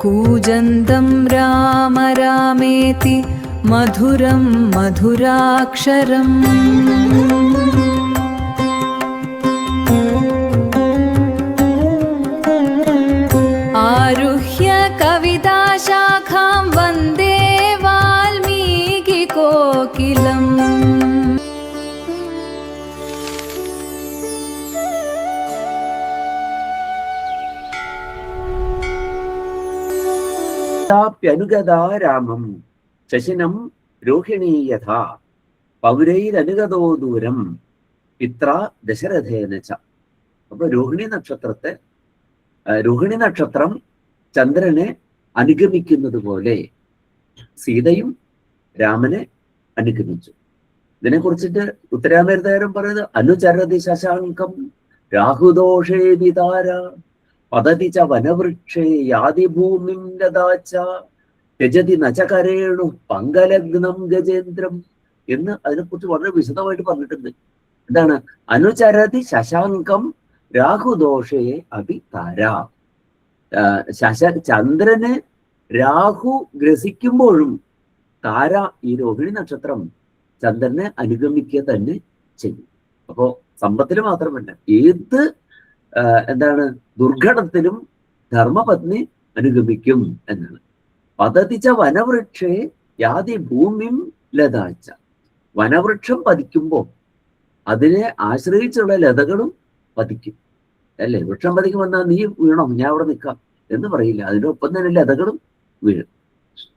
कूजन्तं राम रामेति मधुरं मधुराक्षरम् आरुह्य कविताशाखां वन्दे वाल्मीकिकोकिलम्। प्यनुगदा रामं शशिनं रोहिणी यथा पौरैरनुगदो दूരം പിത്ര ദശരഥേന ച. അപ്പൊ രോഹിണി നക്ഷത്രം ചന്ദ്രനെ അനുഗമിക്കുന്നത് പോലെ സീതയും രാമനെ അനുഗമിച്ചു. ഇതിനെ കുറിച്ചിട്ട് ഉത്തരാമേരുതാരം പറയുന്നത് അനുചരതി ശശാങ്കം രാഹുദോഷേ വിതാര പതതി ച വനവൃക്ഷേ യാതി ഭൂമിം ലതാച്ച ത്യജതി നചകരേണു പങ്കലഗ്നം ഗജേന്ദ്രം എന്ന് അതിനെക്കുറിച്ച് വളരെ വിശദമായിട്ട് പറഞ്ഞിട്ടുണ്ട്. എന്താണ് അനുചരതി ശശാങ്കം രാഹുദോഷേ അഭിതാര. ചന്ദ്രന് രാഹു ഗ്രസിക്കുമ്പോഴും താര ഈ രോഹിണി നക്ഷത്രം ചന്ദ്രനെ അനുഗമിക്കുക തന്നെ ചെയ്യും. അപ്പോ സമ്പത്തിന് മാത്രമല്ല ഏത് ദുർഘടത്തിലും ധർമ്മപത്നി അനുഗമിക്കും എന്നാണ്. പതതിച്ച വനവൃക്ഷേ യാതി ഭൂമിം ലതാച്ച. വനവൃക്ഷം പതിക്കുമ്പോൾ അതിനെ ആശ്രയിച്ചുള്ള ലതകളും പതിക്കും അല്ലേ. വൃക്ഷം പതിക്കുമെന്നാൽ നീ വീണോ ഞാൻ അവിടെ നിൽക്കാം എന്ന് പറയില്ല, അതിനൊപ്പം തന്നെ ലതകളും വീഴും.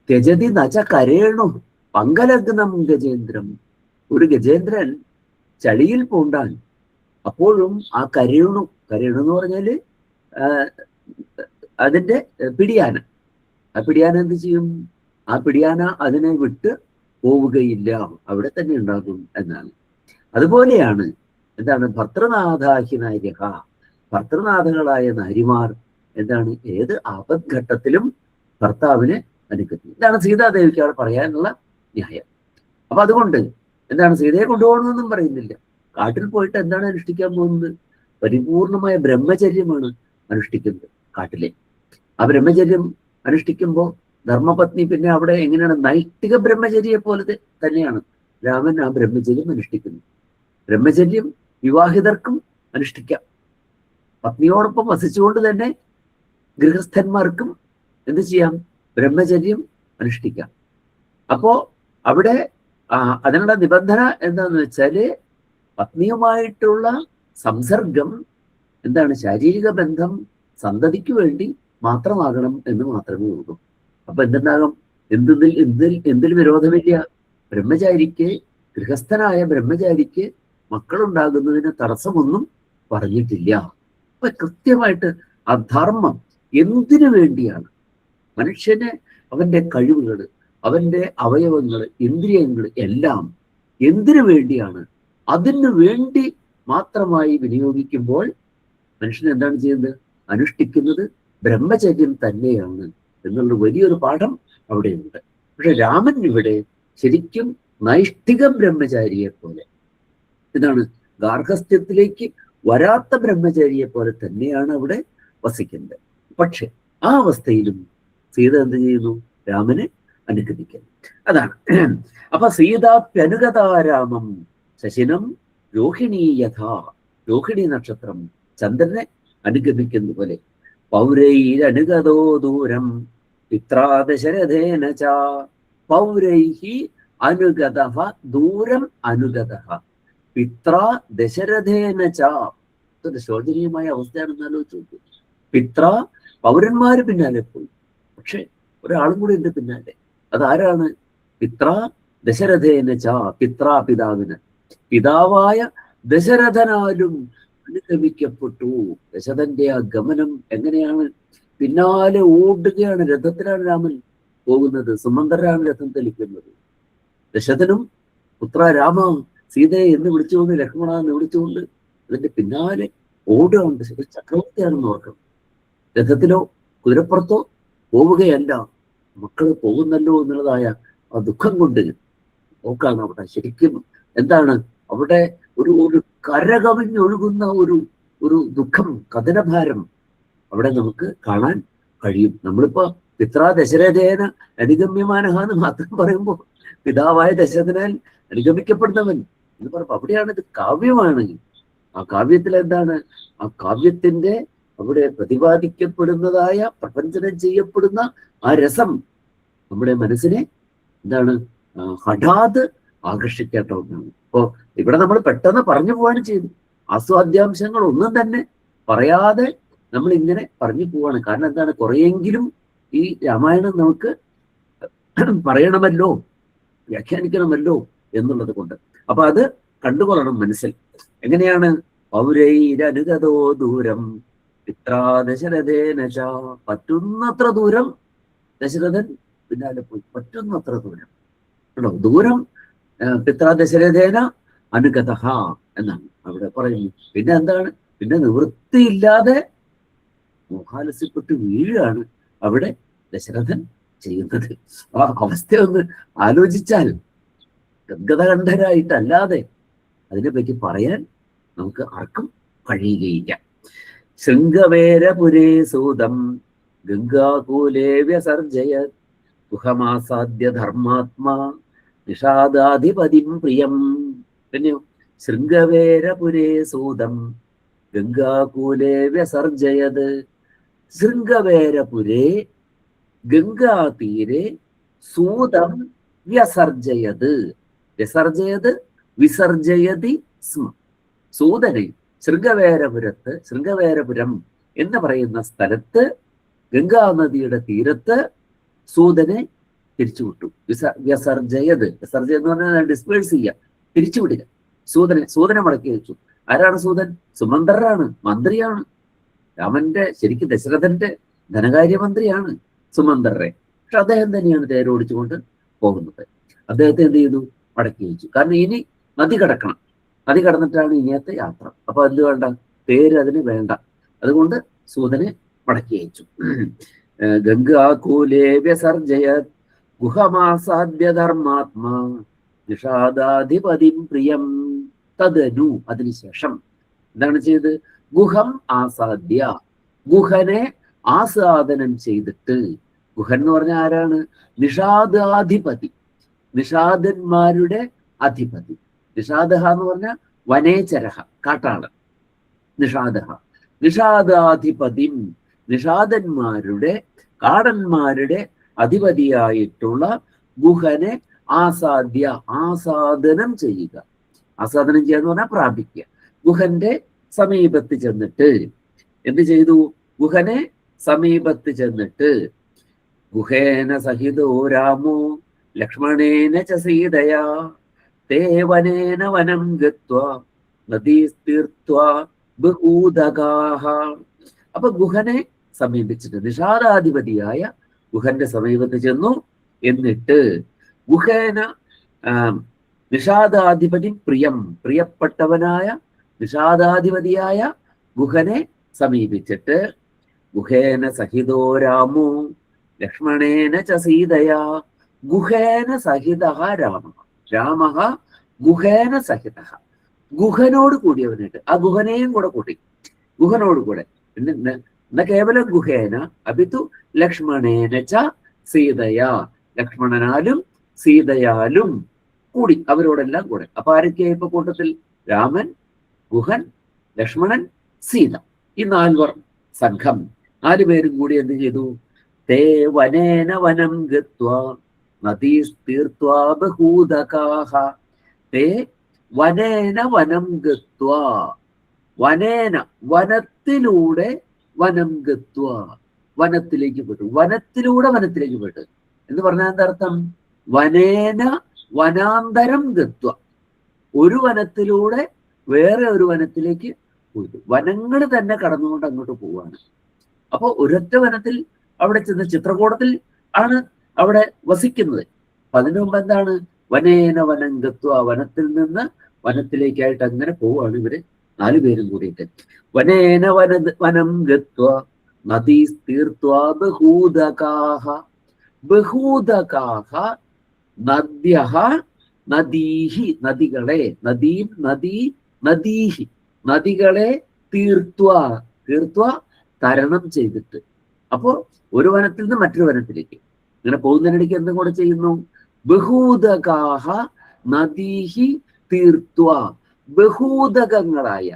ത്യജതി നച കരേണു പങ്കലഗ്നം ഗജേന്ദ്രം. ഒരു ഗജേന്ദ്രൻ ചളിയിൽ പൂണ്ടാൻ അപ്പോഴും ആ കരേണു എന്ന് പറഞ്ഞാല് അതിന്റെ പിടിയാന. ആ പിടിയാന എന്ത് ചെയ്യും? ആ പിടിയാന അതിനെ വിട്ട് പോവുകയില്ല, അവിടെ തന്നെ ഉണ്ടാകും എന്നാണ്. അതുപോലെയാണ് ഭർത്തൃനാഥാഹിനാര്യക. ഭർത്തൃനാഥകളായ നാരിമാർ ഏത് ആപദ്ഘട്ടത്തിലും ഭർത്താവിനെ അനുഗമിക്കും. ഇതാണ് സീതാദേവിക്ക് അവിടെ പറയാനുള്ള ന്യായം. അപ്പൊ അതുകൊണ്ട് സീതയെ കൊണ്ടുപോകണമെന്നും പറയുന്നില്ല. കാട്ടിൽ പോയിട്ട് എന്താണ് അനുഷ്ഠിക്കാൻ പോകുന്നത്? പരിപൂർണമായ ബ്രഹ്മചര്യമാണ് അനുഷ്ഠിക്കുന്നത് കാട്ടിലെ. ആ ബ്രഹ്മചര്യം അനുഷ്ഠിക്കുമ്പോൾ ധർമ്മപത്നി പിന്നെ അവിടെ എങ്ങനെയാണ്? നൈഷ്ഠിക ബ്രഹ്മചര്യെ പോലെ തന്നെയാണ് രാമൻ ആ ബ്രഹ്മചര്യം അനുഷ്ഠിക്കുന്നത്. ബ്രഹ്മചര്യം വിവാഹിതർക്കും അനുഷ്ഠിക്കാം. പത്നിയോടൊപ്പം വസിച്ചുകൊണ്ട് തന്നെ ഗൃഹസ്ഥന്മാർക്കും എന്ത് ചെയ്യാം? ബ്രഹ്മചര്യം അനുഷ്ഠിക്കാം. അപ്പോ അവിടെ അതിനുള്ള നിബന്ധന എന്താന്ന് വെച്ചാല് പത്നിയുമായിട്ടുള്ള സംസർഗം ശാരീരിക ബന്ധം സന്തതിക്ക് വേണ്ടി മാത്രമാകണം എന്ന് മാത്രമേ ഉള്ളൂ. അപ്പൊ എന്തുണ്ടാകും? എന്തിൽ വിരോധമില്ല. ബ്രഹ്മചാരിക്ക്, ഗൃഹസ്ഥനായ ബ്രഹ്മചാരിക്ക് മക്കളുണ്ടാകുന്നതിന് തടസ്സമൊന്നും പറഞ്ഞിട്ടില്ല. അപ്പൊ കൃത്യമായിട്ട് ആ ധർമ്മം എന്തിനു വേണ്ടിയാണ്? മനുഷ്യന് അവന്റെ കഴിവുകൾ, അവന്റെ അവയവങ്ങൾ, ഇന്ദ്രിയങ്ങൾ എല്ലാം എന്തിനു വേണ്ടിയാണ്? അതിനു വേണ്ടി മാത്രമായി വിനിയോഗിക്കുമ്പോൾ മനുഷ്യൻ എന്താണ് ചെയ്യുന്നത്? അനുഷ്ഠിക്കുന്നത് ബ്രഹ്മചര്യം തന്നെയാണ് എന്നുള്ള വലിയൊരു പാഠം അവിടെയുണ്ട്. പക്ഷെ രാമൻ ഇവിടെ ശരിക്കും നൈഷ്ഠിക ബ്രഹ്മചാരിയെ പോലെ, ഗാർഹസ്ഥ്യത്തിലേക്ക് വരാത്ത ബ്രഹ്മചാരിയെ പോലെ തന്നെയാണ് അവിടെ വസിക്കുന്നത്. പക്ഷെ ആ അവസ്ഥയിലും സീത എന്ത് ചെയ്യുന്നു? രാമനെ അനുഗമിക്കുന്നു. അതാണ്. അപ്പൊ സീതാപ്യനുഗതാരാമം ശശിനം രോഹിണീ യഥാ. രോഹിണി നക്ഷത്രം ചന്ദ്രനെ അനുഗമിക്കുന്ന പോലെ പൗരൈരനുഗതോ ദൂരം പിത്രാ ദശരഥേന ച. പൗരൈഹി അനുഗതഃ ദൂരം അനുഗതഃ പിത്രാ ദശരഥേന ച. ഇതൊരു ശോചനീയമായ അവസ്ഥയാണെന്ന് ആലോചിച്ച് നോക്കൂ. പിത്ര പൗരന്മാര് പിന്നാലെ പോയി, പക്ഷെ ഒരാളും കൂടി ഉണ്ട് പിന്നാലെ. അതാരാണ്? പിത്ര ദശരഥേന ച. പിത്ര പിതാവിന്, പിതാവായ ദശരഥനാലും അനുഗമിക്കപ്പെട്ടു. ദശരഥന്റെ ആ ഗമനം എങ്ങനെയാണ്? പിന്നാലെ ഓടുകയാണ്. രഥത്തിലാണ് രാമൻ പോകുന്നത്, സുമന്ത്രരാണ് രഥം തെളിക്കുന്നത്. ദശരഥനും പുത്ര രാമ സീതയെ എന്ന് വിളിച്ചുകൊണ്ട്, ലക്ഷ്മണ എന്ന് വിളിച്ചുകൊണ്ട് അതിന്റെ പിന്നാലെ ഓടുകയുണ്ട്. ചക്രവർത്തിയാണെന്ന് ഓർക്കണം. രഥത്തിലോ കുതിരപ്പുറത്തോ പോവുകയല്ല, മക്കള് പോകുന്നല്ലോ എന്നുള്ളതായ ആ ദുഃഖം കൊണ്ട് നോക്കാണ് അവിടെ. ശരിക്കും അവിടെ ഒരു കരകവിഞ്ഞൊഴുകുന്ന ഒരു ദുഃഖം, കഥനഭാരം അവിടെ നമുക്ക് കാണാൻ കഴിയും. നമ്മളിപ്പോ പിത്രാ ദശരഥേന അനുഗമ്യമാനഹ എന്ന് മാത്രം പറയുമ്പോൾ പിതാവായ ദശരഥനാൽ അനുഗമിക്കപ്പെടുന്നവൻ എന്ന് പറയുമ്പോൾ അവിടെയാണ് ഇത് കാവ്യമാണ്. ആ കാവ്യത്തിൽ എന്താണ്? ആ കാവ്യത്തിന്റെ അവിടെ പ്രതിപാദിക്കപ്പെടുന്നതായ പ്രപഞ്ചനം ചെയ്യപ്പെടുന്ന ആ രസം നമ്മുടെ മനസ്സിനെ എന്താണ് ഹഠാത് ആകർഷിക്കേണ്ട ഒന്നാണ്. അപ്പോ ഇവിടെ നമ്മൾ പെട്ടെന്ന് പറഞ്ഞു പോവാണ് ചെയ്തു. ആസ്വാദ്യാംശങ്ങൾ ഒന്നും തന്നെ പറയാതെ നമ്മൾ ഇങ്ങനെ പറഞ്ഞു പോവാണ്. കാരണം എന്താണ്? കുറെയെങ്കിലും ഈ രാമായണം നമുക്ക് പറയണമല്ലോ, വ്യാഖ്യാനിക്കണമല്ലോ എന്നുള്ളത് കൊണ്ട്. അപ്പൊ അത് കണ്ടുകൊള്ളണം മനസ്സിൽ. എങ്ങനെയാണ്? പൗരൈരനുഗതോ ദൂരം പിത്രാ ദശരഥേന ച. പറ്റുന്നത്ര ദൂരം ദശരഥൻ പിന്നാലെ പോയി. പറ്റുന്നത്ര ദൂരം കേട്ടോ. ദൂരം പിത്രാ ദശരഥേന അനുഗത എന്നാണ് അവിടെ പറയുന്നു. പിന്നെ എന്താണ്? പിന്നെ നിവൃത്തിയില്ലാതെ മോഹാലസ്യപ്പെട്ട് വീഴാണ് അവിടെ ദശരഥൻ ചെയ്യുന്നത്. ആ അവസ്ഥയൊന്ന് ആലോചിച്ചാൽ ഗദ്ഗതകണ്ഠരായിട്ടല്ലാതെ അതിനെപ്പറ്റി പറയാൻ നമുക്ക് ആർക്കും കഴിയുകയില്ല. ശൃംഗവേരപുരേ സൂതം ഗംഗാകൂലേ വ്യസർജയ ഗുഹമാസാദ്യ ധർമാത്മാ നിഷാദാധിപതിം പ്രിയം. പിന്നെയോ ശൃംഗവേരപുരേ സൂതം ഗംഗാകൂലേ വ്യസർജയത്. ശൃംഗവേരപുരേ ഗംഗാതീരെ സൂതം വ്യസർജയത്. വ്യസർജയത് വിസർജയതി സ്മ. സൂതനെ ശൃംഗവേരപുരത്ത്, ശൃംഗവേരപുരം എന്ന് പറയുന്ന സ്ഥലത്ത് ഗംഗാനദിയുടെ തീരത്ത് സൂതനെ തിരിച്ചുവിട്ടു. വ്യസർജയത്, വിസർജയ എന്ന് പറഞ്ഞാൽ ഡിസ്പേഴ്സ് ചെയ്യുക, തിരിച്ചുവിടുക. സൂതനെ മടക്കി വെച്ചു. ആരാണ് സൂതൻ? സുമന്ത്രരാണ്, മന്ത്രിയാണ്. രാമന്റെ ശരിക്കും ദശരഥന്റെ ധനകാര്യമന്ത്രിയാണ് സുമന്ത്രരെ. പക്ഷെ അദ്ദേഹം തന്നെയാണ് തേരോടിച്ചുകൊണ്ട് പോകുന്നത്. അദ്ദേഹത്തെ എന്ത് ചെയ്തു? മടക്കി വെച്ചു. കാരണം ഇനി നദി കടക്കണം. നദി കടന്നിട്ടാണ് ഇനിയത്തെ യാത്ര. അപ്പൊ അതിന് വേണ്ട, പേര് അതിന് വേണ്ട. അതുകൊണ്ട് സൂതനെ മടക്കി അയച്ചു. ഗംഗാകൂലേ വ്യസർജയത് ഗുഹമാസാദ്യ ധർമാത്മാ നിഷാദാധിപതിം പ്രിയം. തദനു, അതിനുശേഷം എന്താണ് ചെയ്ത്? ഗുഹം ആസാദ്യ, ഗുഹനെ ആസ്വാദനം ചെയ്തിട്ട്. ഗുഹൻ എന്ന് പറഞ്ഞാൽ ആരാണ്? നിഷാദാധിപതി, നിഷാദന്മാരുടെ അധിപതി. നിഷാദഹ എന്ന് പറഞ്ഞാൽ വനേചരഹ, കാട്ടാളൻ. നിഷാദഹ നിഷാദാധിപതിം, നിഷാദന്മാരുടെ കാടന്മാരുടെ അധിപതിയായിട്ടുള്ള ഗുഹനെ ആസാദ്യ, ആസാദനം ചെയ്യുക. ആസാദനം ചെയ്യുക എന്ന് പറഞ്ഞാൽ പ്രാപിക്കുക. ഗുഹന്റെ സമീപത്ത് ചെന്നിട്ട് എന്ത് ചെയ്തു? ഗുഹനെ സമീപത്ത് ചെന്നിട്ട് ഗുഹേന സഹിതോ രാമോ ലക്ഷ്മണേന ച സീതയാ തേ വനേന വനം ഗത്വാ നദീസ്തീർത്വാ ബഹൂദകാഹ. അപ്പൊ ഗുഹനെ സമീപിച്ചിട്ട് നിഷാദാധിപതിയായ ഗുഹന്റെ സമീപത്ത് ചെന്നു. എന്നിട്ട് ഗുഹേന നിഷാദാധിപതി പ്രിയം, പ്രിയപ്പെട്ടവനായ നിഷാദാധിപതിയായ ഗുഹനെ സമീപിച്ചിട്ട് ഗുഹേന സഹിതോ രാമോ ലക്ഷ്മണേന ച സീതയാ. ഗുഹേന സഹിത രാമ, രാമ ഗുഹേന സഹിത, ഗുഹനോട് കൂടിയവനായിട്ട്. ആ ഗുഹനെയും കൂടെ കൂട്ടി, ഗുഹനോട് കൂടെ. പിന്നെ കേവലം ഗുഹേന അപിതു ലക്ഷ്മണേന ച സീതയാ, ലക്ഷ്മണനാലും സീതയാലും കൂടി, അവരോടെല്ലാം കൂടെ. അപ്പൊ ആരൊക്കെയാ ഇപ്പൊ കൂട്ടത്തിൽ? രാമൻ, ഗുഹൻ, ലക്ഷ്മണൻ, സീത. ഈ നാൽവർ സംഘം, 4 പേരും കൂടി എന്ത് ചെയ്തു? തേ വനേന വനം ഗത്വാ നദീസ്തീർത്വാ ബഹൂദകാഹ. തേ വനേന വനം ഗത്വാ, വനേന വനത്തിലൂടെ വനം ഗത്വാ, വനത്തിലേക്ക് പോയിട്ട്. വനത്തിലൂടെ വനത്തിലേക്ക് പോയിട്ട് എന്ന് പറഞ്ഞാൽ എന്താർത്ഥം? വനേന വനാന്തരം ഗത്വ, ഒരു വനത്തിലൂടെ വേറെ ഒരു വനത്തിലേക്ക് പോയിട്ട് വനങ്ങൾ തന്നെ കടന്നുകൊണ്ട് അങ്ങോട്ട് പോവാണ്. അപ്പൊ ഒരൊറ്റ വനത്തിൽ അവിടെ ചെന്ന് ചിത്രകൂടത്തിൽ ആണ് അവിടെ വസിക്കുന്നത്. അപ്പൊ അതിനു മുമ്പ് എന്താണ്? വനേന വനം ഗത്വ, വനത്തിൽ നിന്ന് വനത്തിലേക്കായിട്ട് അങ്ങനെ പോവാണ് ഇവര് 4 പേരും കൂടിയിട്ട്. വനേന വനം ഗത്വ നദീസ്തീർത്വാ ബഹൂദകാഹ. ബഹൂദകാഹ നദ്യഃ, നദീഹി നദികളെ, നദീം നദീ നദീഹി നദികളെ തീർത്വ, തീർത്വ തരണം ചെയ്തിട്ട്. അപ്പോ ഒരു വനത്തിൽ നിന്ന് മറ്റൊരു വനത്തിലേക്ക് ഇങ്ങനെ പോകുന്നതിനിടയ്ക്ക് എന്തും കൂടെ ചെയ്യുന്നു? ബഹൂദകാഹ നദീഹി തീർത്വ, ബഹൂദകങ്ങളായ,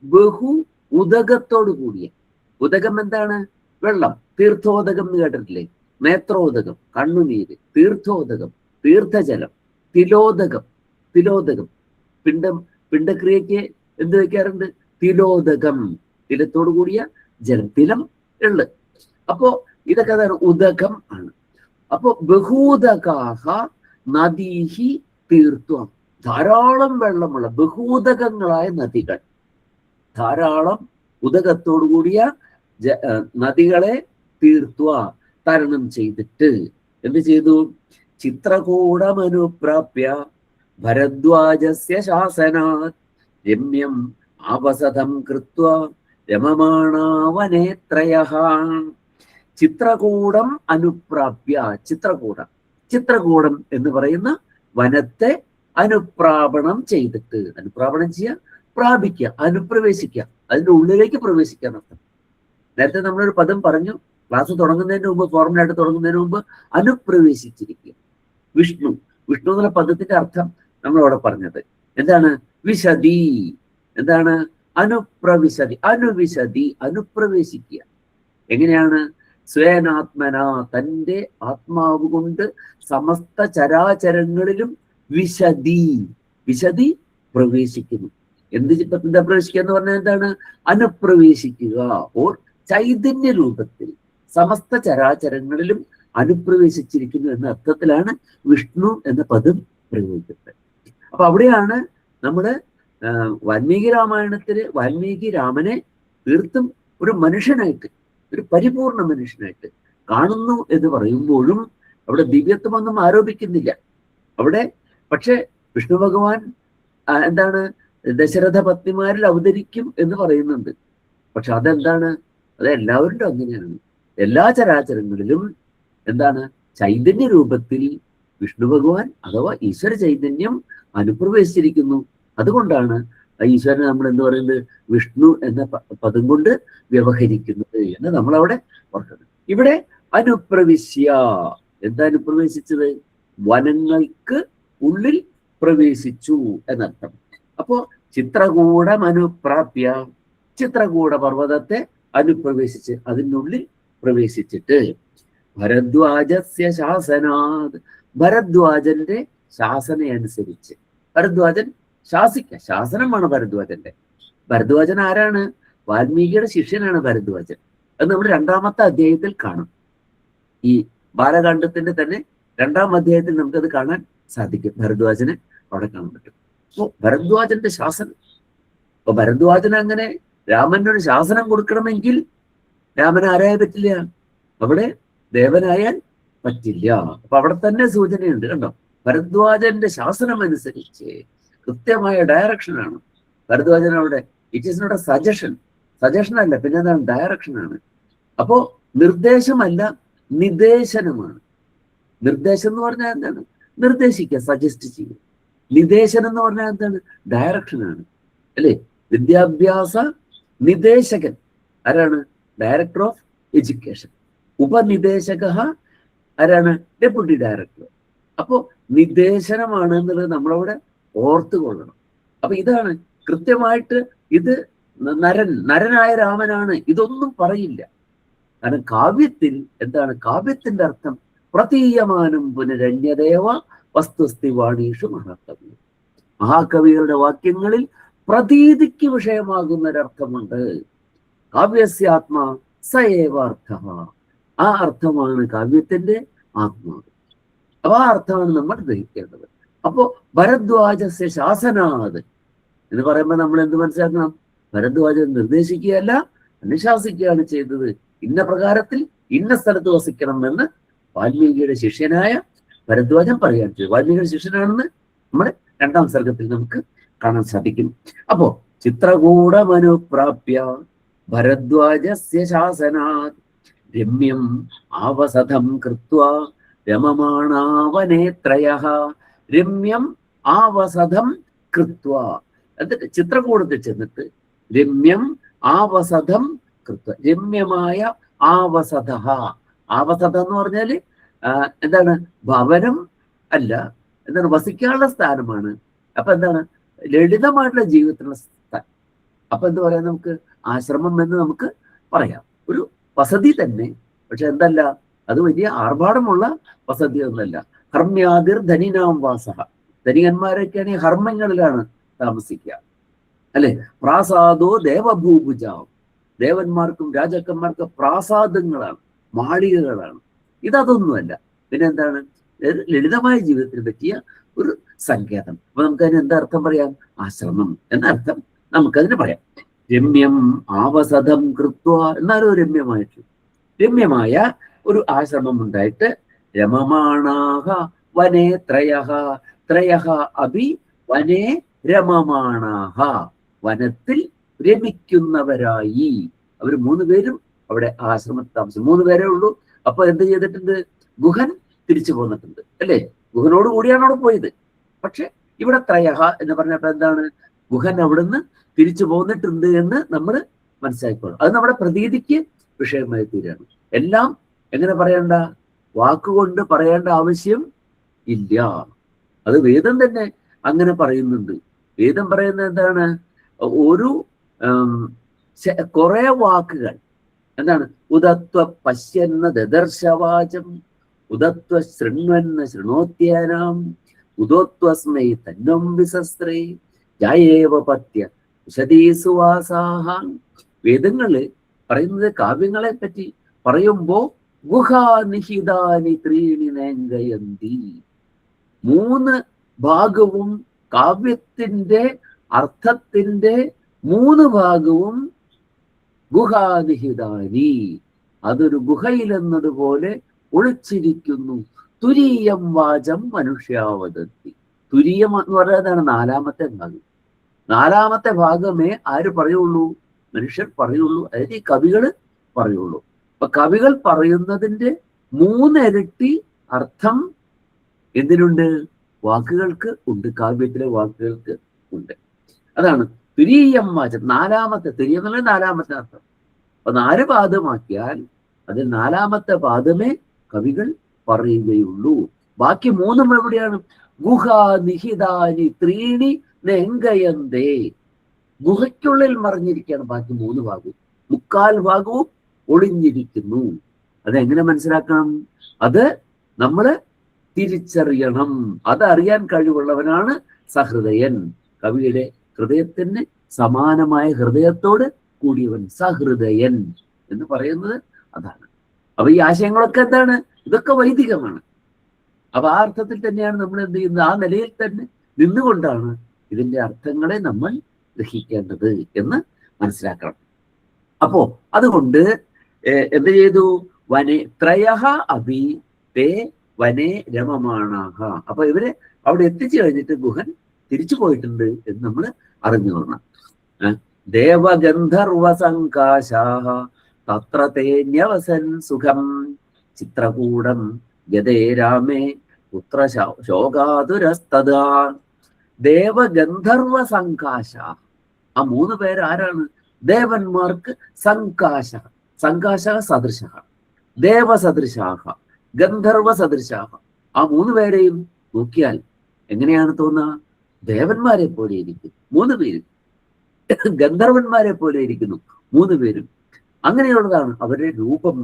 ബഹു ഉദകത്തോടു കൂടിയ, ഉദകം എന്താണ്? വെള്ളം. തീർത്ഥോദകം എന്ന് കേട്ടിട്ടില്ലേ? നേത്രോദകം, കണ്ണുനീര്. തീർത്ഥോദകം, തീർത്ഥജലം. തിലോദകം, തിലോദകം. പിണ്ടക്രിയക്ക് എന്ത് വെക്കാറുണ്ട്? തിലോദകം, തിലത്തോടു കൂടിയ ജലം. തിലം എള്ള്. അപ്പോ ഇതൊക്കെ അതാണ്, ഉദകം ആണ്. അപ്പോ ബഹൂദകാഹ നദീഹി തീർത്വം, ധാരാളം വെള്ളമുള്ള ബഹൂദകങ്ങളായ നദികൾ, ധാരാളം ഉദകത്തോടു കൂടിയ നദികളെ തീർത്വ, തരണം ചെയ്തിട്ട് എന്ത് ചെയ്തു? ചിത്രകൂടമനുപ്രാപ്യ ഭരദ്വാജസ്യ ശാസനാത് രമ്യം ആവസതം കൃത്വ രമമാണാവനേത്രയഃ. ചിത്രകൂടം അനുപ്രാപ്യ, ചിത്രകൂടം, ചിത്രകൂടം എന്ന് പറയുന്ന വനത്തെ അനുപ്രാപണം ചെയ്തിട്ട്, അനുപ്രാപണം ചെയ്യുക, പ്രാപിക്കുക, അനുപ്രവേശിക്കുക, അതിന്റെ ഉള്ളിലേക്ക് പ്രവേശിക്കാൻ അർത്ഥം. നേരത്തെ നമ്മളൊരു പദം പറഞ്ഞു, ക്ലാസ് തുടങ്ങുന്നതിന് മുമ്പ്, ഫോർമുലായിട്ട് തുടങ്ങുന്നതിന് മുമ്പ്, അനുപ്രവേശിച്ചിരിക്കുക. വിഷ്ണു, വിഷ്ണു എന്നുള്ള പദത്തിന്റെ അർത്ഥം നമ്മളവിടെ പറഞ്ഞത് എന്താണ്? വിശദി. എന്താണ്? അനുപ്രവിശതി, അനുവിശതി, അനുപ്രവേശിക്കുക. എങ്ങനെയാണ്? സ്വേനാത്മന, തന്റെ ആത്മാവ് കൊണ്ട് സമസ്ത ചരാചരങ്ങളിലും വിശദി, വിശദി പ്രവേശിക്കുന്നു. എന്താ പ്രവേശിക്കുക എന്ന് പറഞ്ഞാൽ എന്താണ്? അനുപ്രവേശിക്കുക. ഓർ ചൈതന്യ രൂപത്തിൽ സമസ്ത ചരാചരങ്ങളിലും അനുപ്രവേശിച്ചിരിക്കുന്നു എന്ന അർത്ഥത്തിലാണ് വിഷ്ണു എന്ന പദം പ്രയോഗിക്കുന്നത്. അപ്പൊ അവിടെയാണ് നമ്മള് വാൽമീകി രാമായണത്തില് വാൽമീകി രാമനെ തീർത്തും ഒരു മനുഷ്യനായിട്ട്, ഒരു പരിപൂർണ മനുഷ്യനായിട്ട് കാണുന്നു എന്ന് പറയുമ്പോഴും അവിടെ ദിവ്യത്വമൊന്നും ആരോപിക്കുന്നില്ല അവിടെ. പക്ഷെ വിഷ്ണു ഭഗവാൻ എന്താണ്? ദശരഥ പത്നിമാരിൽ അവതരിക്കും എന്ന് പറയുന്നുണ്ട്. പക്ഷെ അതെന്താണ്? അത് എല്ലാവരുടെ അങ്ങനെയാണ്. എല്ലാ ചരാചരങ്ങളിലും എന്താണ്? ചൈതന്യ രൂപത്തിൽ വിഷ്ണു ഭഗവാൻ അഥവാ ഈശ്വര ചൈതന്യം അനുപ്രവേശിച്ചിരിക്കുന്നു. അതുകൊണ്ടാണ് ഈശ്വരനെ നമ്മൾ എന്ത് പറയുന്നത്? വിഷ്ണു എന്ന പദം കൊണ്ട് വ്യവഹരിക്കുന്നത് എന്ന് നമ്മളവിടെ ഓർക്കുന്നത്. ഇവിടെ അനുപ്രവിശ്യ, എന്താ അനുപ്രവേശിച്ചത്? വനങ്ങൾക്ക് ഉള്ളിൽ പ്രവേശിച്ചു എന്നർത്ഥം. അപ്പോ ചിത്രകൂടം അനുപ്രാപ്യ, ചിത്രകൂട പർവ്വതത്തെ അനുപ്രവേശിച്ച്, അതിനുള്ളിൽ പ്രവേശിച്ചിട്ട് ഭരദ്വാജസ്യ ശാസനാത്, ഭരദ്വാജന്റെ ശാസന അനുസരിച്ച്. ഭരദ്വാജൻ ശാസിക്കുക, ശാസനമാണ് ഭരദ്വാജന്റെ. ഭരദ്വാജൻ ആരാണ്? വാൽമീകിയുടെ ശിഷ്യനാണ് ഭരദ്വാജൻ. അത് നമ്മൾ 2ാമത്തെ അധ്യായത്തിൽ കാണും. ഈ ബാലകാണ്ഡത്തിന്റെ തന്നെ 2ാം അധ്യായത്തിൽ നമുക്കത് കാണാൻ സാധിക്കും. ഭരദ്വാജനെ അവിടെ കാണാൻ പറ്റും. അപ്പോ ഭരദ്വാജന്റെ ശാസനം. അപ്പൊ ഭരദ്വാജൻ അങ്ങനെ രാമനൊരു ശാസനം കൊടുക്കണമെങ്കിൽ രാമൻ ആരായ പറ്റില്ല? അവിടെ ദേവനായാൽ പറ്റില്ല. അപ്പൊ അവിടെ തന്നെ സൂചനയുണ്ട്, കണ്ടോ? ഭരദ്വാജന്റെ ശാസനം അനുസരിച്ച് കൃത്യമായ ഡയറക്ഷനാണ് ഭരദ്വാജൻ അവിടെ. It is not a suggestion, suggestion അല്ല, പിന്നെ എന്താണ്? ഡയറക്ഷനാണ്. അപ്പോ നിർദ്ദേശമല്ല, നിദേശനമാണ്. നിർദ്ദേശം എന്ന് പറഞ്ഞാൽ എന്താണ്? നിർദ്ദേശിക്കുക, സജസ്റ്റ് ചെയ്യുക. നിദേശനം എന്ന് പറഞ്ഞാൽ എന്താണ്? ഡയറക്ഷനാണ്, അല്ലേ? വിദ്യാഭ്യാസ നിദേശകൻ ആരാണ്? Director of education. ഉപനിദേശക ആരാണ്? Deputy director. അപ്പോ നിദേശനമാണ് എന്നുള്ളത് നമ്മളവിടെ ഓർത്തുകൊള്ളണം. അപ്പൊ ഇതാണ് കൃത്യമായിട്ട്. ഇത് നരനായ രാമനാണ്, ഇതൊന്നും പറയില്ല. കാരണം കാവ്യത്തിൽ എന്താണ്? കാവ്യത്തിന്റെ അർത്ഥം പ്രതീയമാനം പുനരന്യദേവ വസ്തുസ്തി വാണീഷു മഹാകവി. മഹാകവികളുടെ വാക്യങ്ങളിൽ പ്രതീതിക്ക് വിഷയമാകുന്ന ഒരർത്ഥമുണ്ട്. കാവ്യസ്യാത്മാ സയേവാർത്ഥ, ആ അർത്ഥമാണ് കാവ്യത്തിന്റെ ആത്മാവ്. അപ്പൊ ആ അർത്ഥമാണ് നമ്മൾ ഗ്രഹിക്കേണ്ടത്. അപ്പോ ഭരദ്വാജസ്യ ശാസനാത് എന്ന് പറയുമ്പോൾ നമ്മൾ എന്ത് മനസ്സിലാക്കണം? ഭരദ്വാജൻ നിർദ്ദേശിക്കുകയല്ല, അനുശാസിക്കുകയാണ് ചെയ്തത്. ഇന്ന പ്രകാരത്തിൽ ഇന്ന സ്ഥലത്ത് വസിക്കണം എന്ന് വാൽമീകിയുടെ ശിഷ്യനായ ഭരദ്വാജൻ പറയാൻ ചെയ്തു. വാൽമീകിയുടെ ശിഷ്യനാണെന്ന് നമ്മുടെ 2ാം സർഗത്തിൽ നമുക്ക് കാണാൻ സാധിക്കും. അപ്പോ ചിത്രകൂടമനുപ്രാപ്യ ഭരദ്വാജസ്യ ശാസനാത് രമ്യം ആവസതം കൃത്വ രമമാണാവനേത്രയഃ. രമ്യം ആവസതം കൃത്വ, എന്നിട്ട് ചിത്രകൂടത്തിൽ ചെന്നിട്ട് രമ്യം ആവസതം കൃത്വ, രമ്യമായ ആവസത. ആവസത എന്ന് പറഞ്ഞാല് എന്താണ്? ഭവനം അല്ല, എന്താണ്? വസിക്കാനുള്ള സ്ഥാനമാണ്. അപ്പൊ എന്താണ്? ലളിതമായിട്ടുള്ള ജീവിതത്തിലുള്ള സ്ഥാനം. അപ്പൊ എന്താ പറയാ, നമുക്ക് ആശ്രമം എന്ന് നമുക്ക് പറയാം. ഒരു വസതി തന്നെ, പക്ഷെ എന്തല്ല, അത് വലിയ ആർഭാടമുള്ള വസതി ഒന്നല്ല. ഹർമ്യാതിർ ധനിനാം വാസഹ. ധനികന്മാരൊക്കെയാണ് ഈ ഹർമ്മങ്ങളിലാണ് താമസിക്കുക, അല്ലെ? പ്രാസാദോ ദേവഭൂഭുജാം. ദേവന്മാർക്കും രാജാക്കന്മാർക്കും പ്രാസാദങ്ങളാണ്, മാളികകളാണ്. ഇതൊന്നുമല്ല. പിന്നെ എന്താണ്? ലളിതമായ ജീവിതത്തിന് പറ്റിയ ഒരു സങ്കേതം. അപ്പൊ നമുക്കതിന് എന്താ അർത്ഥം പറയാം? ആശ്രമം എന്നർത്ഥം നമുക്കതിന് പറയാം. രമ്യം ആവസതം കൃത്വ, എന്നാലും രമ്യമായിട്ട്, രമ്യമായ ഒരു ആശ്രമം ഉണ്ടായിട്ട്, രമമാണാഹ വനേ ത്രയഃ. ത്രയഃ അഭി വനേ രമമാണാഹ. വനത്തിൽ രമിക്കുന്നവരായി. അവർ 3 പേരും അവിടെ ആശ്രമത്തിൽ താമസിച്ചു. 3 പേരേ ഉള്ളൂ. അപ്പൊ എന്ത് ചെയ്തിട്ടുണ്ട്? ഗുഹൻ തിരിച്ചു പോന്നിട്ടുണ്ട്, അല്ലേ? ഗുഹനോട് കൂടിയാണ് അവിടെ പോയത്. പക്ഷെ ഇവിടെ ത്രയഃ എന്ന് പറഞ്ഞപ്പോ എന്താണ്? ഗുഹൻ അവിടുന്ന് തിരിച്ചു പോന്നിട്ടുണ്ട് എന്ന് നമ്മൾ മനസ്സിലാക്കിക്കോളും. അത് നമ്മുടെ പ്രതീതിക്ക് വിഷയമായി തീരുകയാണ്. എല്ലാം എങ്ങനെ പറയണ്ട? വാക്കുകൊണ്ട് പറയേണ്ട ആവശ്യം ഇല്ല. അത് വേദം തന്നെ അങ്ങനെ പറയുന്നുണ്ട്. വേദം പറയുന്നത് എന്താണ്? ഒരു കുറെ വാക്കുകൾ എന്താണ്? ഉദത്വ പശ്യന്ന ദദർശവാചം, ഉദത്വ ശൃണ്വന്ന ശൃണോത്യാനാം, ഉദോത്വസ്മൈ തന്നം വിസസ്ത്രേ ജായേവ പത്യ വിശദീസുവാസാഹ. വേദങ്ങള് പറയുന്നത് കാവ്യങ്ങളെ പറ്റി പറയുമ്പോ ഗുഹാനിഹിതാനി ത്രീണി നേങ്കയന്തി. 3 ഭാഗവും കാവ്യത്തിന്റെ അർത്ഥത്തിന്റെ 3 ഭാഗവും ഗുഹാനിഹിതാനി, അതൊരു ഗുഹയിലെന്നതുപോലെ ഒളിച്ചിരിക്കുന്നു. തുരീയം വാചം മനുഷ്യാവതത്തി. തുരീയം എന്ന് പറയുന്നതാണ് 4ാമത്തെ ഭാഗം. 4ാമത്തെ ഭാഗമേ ആര് പറയുള്ളൂ? മനുഷ്യർ പറയുള്ളൂ. അതായത് ഈ കവികള് പറയുള്ളൂ. അപ്പൊ കവികൾ പറയുന്നതിന്റെ 3 ഇരട്ടി അർത്ഥം എന്തിനുണ്ട്? വാക്കുകൾക്ക് ഉണ്ട്. കാവ്യത്തിലെ വാക്കുകൾക്ക് ഉണ്ട്. അതാണ് തുരീയം വാചം. 4ാമത്തെ തുരീയം എന്നുള്ള 4ാമത്തെ അർത്ഥം. അപ്പൊ 4 പാദമാക്കിയാൽ അതിൽ 4ാമത്തെ പാദമേ കവികൾ പറയുകയുള്ളൂ. ബാക്കി 3 എവിടെയാണ്? ഗുഹാ നിഹിതാനി ത്രീണി നെങ്കയന്തേ. ഗുഹയ്ക്കുള്ളിൽ മറിഞ്ഞിരിക്കുകയാണ് ബാക്കി 3 ഭാഗവും. 3/4 ഭാഗവും ഒളിഞ്ഞിരിക്കുന്നു. അതെങ്ങനെ മനസ്സിലാക്കണം? അത് നമ്മള് തിരിച്ചറിയണം. അതറിയാൻ കഴിവുള്ളവനാണ് സഹൃദയൻ. കവിയുടെ ഹൃദയത്തിന് സമാനമായ ഹൃദയത്തോട് കൂടിയവൻ സഹൃദയൻ എന്ന് പറയുന്നത് അതാണ്. അപ്പൊ ഈ ആശയങ്ങളൊക്കെ എന്താണ്? ഇതൊക്കെ വൈദികമാണ്. അപ്പൊ ആ അർത്ഥത്തിൽ തന്നെയാണ് നമ്മൾ എന്ത് ചെയ്യുന്നത്? ആ നിലയിൽ തന്നെ നിന്നുകൊണ്ടാണ് ഇതിന്റെ അർത്ഥങ്ങളെ നമ്മൾ ഗ്രഹിക്കേണ്ടത് എന്ന് മനസ്സിലാക്കണം. അപ്പോ അതുകൊണ്ട് എന്ത് ചെയ്തു? വനേ ത്രയഃ അഭി തേ വനേ രമമാണാഹ. അപ്പൊ ഇവര് അവിടെ എത്തിച്ചു കഴിഞ്ഞിട്ട് ഗുഹൻ തിരിച്ചു പോയിട്ടുണ്ട് എന്ന് നമ്മൾ അറിഞ്ഞുകൊള്ളണം. ദേവഗന്ധർവസങ്കാശാഹ തത്ര തേ ന്യവസൻ സുഖം ചിത്രകൂടം ഗതേ രാമേ പുത്ര ശോകാതുരസ്തദാ. ദേവഗന്ധർവ സങ്കാശ. ആ 3 പേര് ആരാണ്? ദേവന്മാർക്ക് സങ്കാശ. സങ്കാശ സദൃശ, ദേവസദൃശാഹ, ഗന്ധർവ സദൃശാഹ. ആ 3 പേരെയും നോക്കിയാൽ എങ്ങനെയാണ് തോന്നുക? ദേവന്മാരെ പോലെ ഇരിക്കുന്നു 3 പേരും, ഗന്ധർവന്മാരെ പോലെ ഇരിക്കുന്നു 3 പേരും. അങ്ങനെയുള്ളതാണ് അവരുടെ രൂപം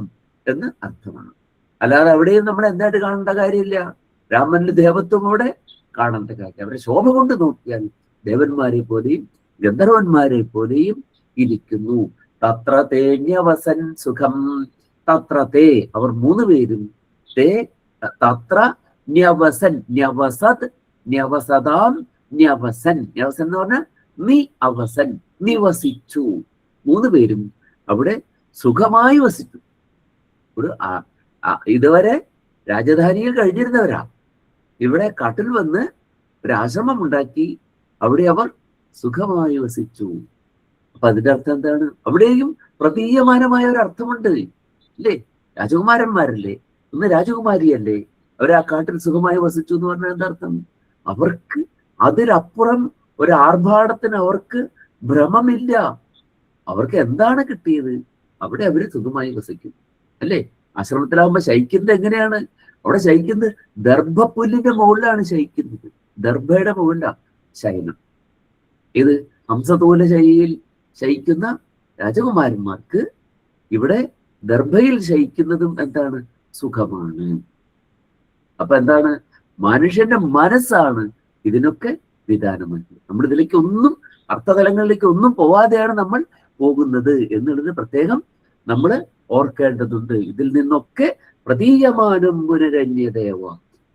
എന്ന് അർത്ഥമാണ്. അല്ലാതെ അവിടെയും നമ്മൾ എന്തായിട്ട് കാണേണ്ട കാര്യമില്ല. രാമന്റെ ദേവത്വം അവിടെ കാണേണ്ട കാര്യം. അവരുടെ ശോഭ കൊണ്ട് നോക്കിയാൽ ദേവന്മാരെ പോലെയും ഗന്ധർവന്മാരെ പോലെയും ഇരിക്കുന്നു. തത്ര തേ ന്യവസൻ സുഖം. തത്ര തേ അവർ 3 പേരും, തേ തത്ര ന്യവസൻ, ന്യവസത്, ന്യവസതാം, ന്യവസൻ. ന്യവസൻ എന്ന് പറഞ്ഞാൽ നീ അവസൻ, നിവസിച്ചു. 3 പേരും അവിടെ സുഖമായി വസിച്ചു. ഒരു ഇതുവരെ രാജധാനിയിൽ കഴിഞ്ഞിരുന്നവരാ. ഇവിടെ കാട്ടിൽ വന്ന് ഒരു ആശ്രമം ഉണ്ടാക്കി അവിടെ അവർ സുഖമായി വസിച്ചു. അപ്പൊ അതിന്റെ അർത്ഥം എന്താണ്? അവിടെയും പ്രതീയമാനമായ ഒരു അർത്ഥമുണ്ട്, അല്ലേ? രാജകുമാരന്മാരല്ലേ, ഒന്ന് രാജകുമാരിയല്ലേ, അവർ ആ കാട്ടിൽ സുഖമായി വസിച്ചു എന്ന് പറഞ്ഞാൽ എന്താ അർത്ഥം? അവർക്ക് അതിലപ്പുറം ഒരു ആർഭാടത്തിന് അവർക്ക് ഭ്രമമില്ല. അവർക്ക് എന്താണ് കിട്ടിയത് അവിടെ അവര് സുഖമായി വസിക്കും. അല്ലേ? ആശ്രമത്തിലാവുമ്പോ ശയിക്കുന്നത് എങ്ങനെയാണ്? അവിടെ ശയിക്കുന്നത് ദർഭപ്പുല്ലിന്റെ മുകളിലാണ് ശയിക്കുന്നത്. ദർഭയുടെ മുകളിലാണ് ശയനം. ഇത് ഹംസതൂല ശൈലിയിൽ ശയിക്കുന്ന രാജകുമാരന്മാർക്ക് ഇവിടെ ദർഭയിൽ ശയിക്കുന്നതും എന്താണ്? സുഖമാണ്. അപ്പൊ എന്താണ്? മനുഷ്യന്റെ മനസ്സാണ് ഇതിനൊക്കെ വിധാനമാക്കി. നമ്മൾ ഇതിലേക്ക് ഒന്നും അർത്ഥതലങ്ങളിലേക്ക് ഒന്നും പോവാതെയാണ് നമ്മൾ പോകുന്നത് എന്നുള്ളത് പ്രത്യേകം നമ്മൾ ഓർക്കേണ്ടതുണ്ട്. ഇതിൽ നിന്നൊക്കെ പ്രതീയമാനം പുനരന്യദേവ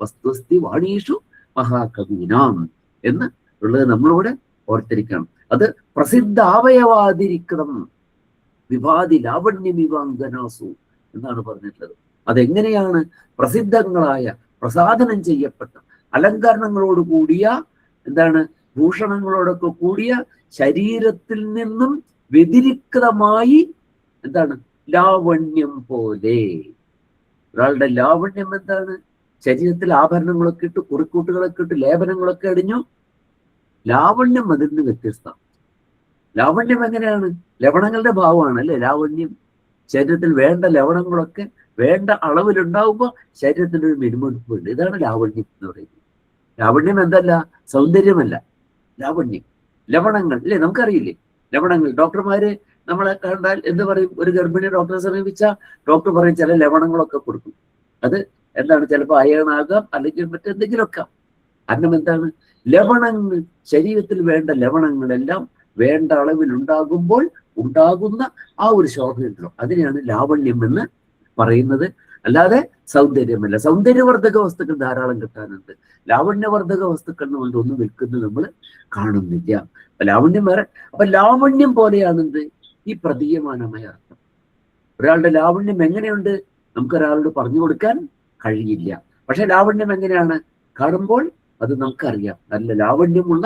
വസ്തുസ്തി വാണീഷു മഹാകവീനാം എന്ന് ഉള്ളത് നമ്മളിവിടെ ഓർത്തിരിക്കണം. അത് പ്രസിദ്ധാവയവാതിരിക്കണം. വിവാദി ലാവണ്യമിവാങ്കനാസു എന്നാണ് പറഞ്ഞിട്ടുള്ളത്. അതെങ്ങനെയാണ്? പ്രസിദ്ധങ്ങളായ, പ്രസാദനം ചെയ്യപ്പെട്ട, അലങ്കാരങ്ങളോട് കൂടിയ, എന്താണ്, ഭൂഷണങ്ങളോടൊക്കെ കൂടിയ ശരീരത്തിൽ നിന്നും വ്യതിരിക്തമായി, എന്താണ്, ലാവണ്യം പോലെ. ഒരാളുടെ ലാവണ്യം എന്താണ്? ശരീരത്തിൽ ആഭരണങ്ങളൊക്കെ ഇട്ട്, കുറിക്കൂട്ടുകളൊക്കെ ഇട്ട്, ലേപനങ്ങളൊക്കെ അടിഞ്ഞു. ലാവണ്യം അതിൽ നിന്ന് വ്യത്യസ്തം. ലാവണ്യം എങ്ങനെയാണ്? ലവണങ്ങളുടെ ഭാവമാണ് അല്ലെ ലാവണ്യം. ശരീരത്തിൽ വേണ്ട ലവണങ്ങളൊക്കെ വേണ്ട അളവിലുണ്ടാവുമ്പോൾ ശരീരത്തിന് ഒരു മിനുമിനുപ്പുണ്ട്. ഇതാണ് ലാവണ്യം എന്ന് പറയുന്നത്. ലാവണ്യം എന്തല്ല? സൗന്ദര്യമല്ല. ലാവണ്യം ലവണങ്ങൾ അല്ലേ? നമുക്കറിയില്ലേ ലവണങ്ങൾ? ഡോക്ടർമാര് നമ്മളെ കണ്ടാൽ എന്ത് പറയും? ഒരു ഗർഭിണി ഡോക്ടറെ സമീപിച്ചാൽ ഡോക്ടർ പറയും ചില ലവണങ്ങളൊക്കെ കൊടുക്കും. അത് എന്താണ്? ചിലപ്പോൾ അയണാകാം, അല്ലെങ്കിൽ മറ്റെന്തെങ്കിലുമൊക്കെ. കാരണം എന്താണ്? ലവണങ്ങൾ, ശരീരത്തിൽ വേണ്ട ലവണങ്ങളെല്ലാം വേണ്ട അളവിൽ ഉണ്ടാകുമ്പോൾ ഉണ്ടാകുന്ന ആ ഒരു ശോഭയുണ്ടല്ലോ, അതിനെയാണ് ലാവണ്യം എന്ന് പറയുന്നത്. അല്ലാതെ സൗന്ദര്യമല്ല. സൗന്ദര്യവർദ്ധക വസ്തുക്കൾ ധാരാളം കിട്ടാനുണ്ട്. ലാവണ്യവർദ്ധക വസ്തുക്കൾ കൊണ്ട് ഒന്നും വിൽക്കുന്നത് നമ്മൾ കാണുന്നില്ല. അപ്പൊ ലാവണ്യം വേറെ. അപ്പൊ ലാവണ്യം പോലെയാണെന്ത്? ഈ പ്രതീയമാനമായ അർത്ഥം. ഒരാളുടെ ലാവണ്യം എങ്ങനെയുണ്ട് നമുക്കൊരാളോട് പറഞ്ഞു കൊടുക്കാൻ കഴിയില്ല. പക്ഷെ ലാവണ്യം എങ്ങനെയാണ്? കാണുമ്പോൾ അത് നമുക്കറിയാം. നല്ല ലാവണ്യമുള്ള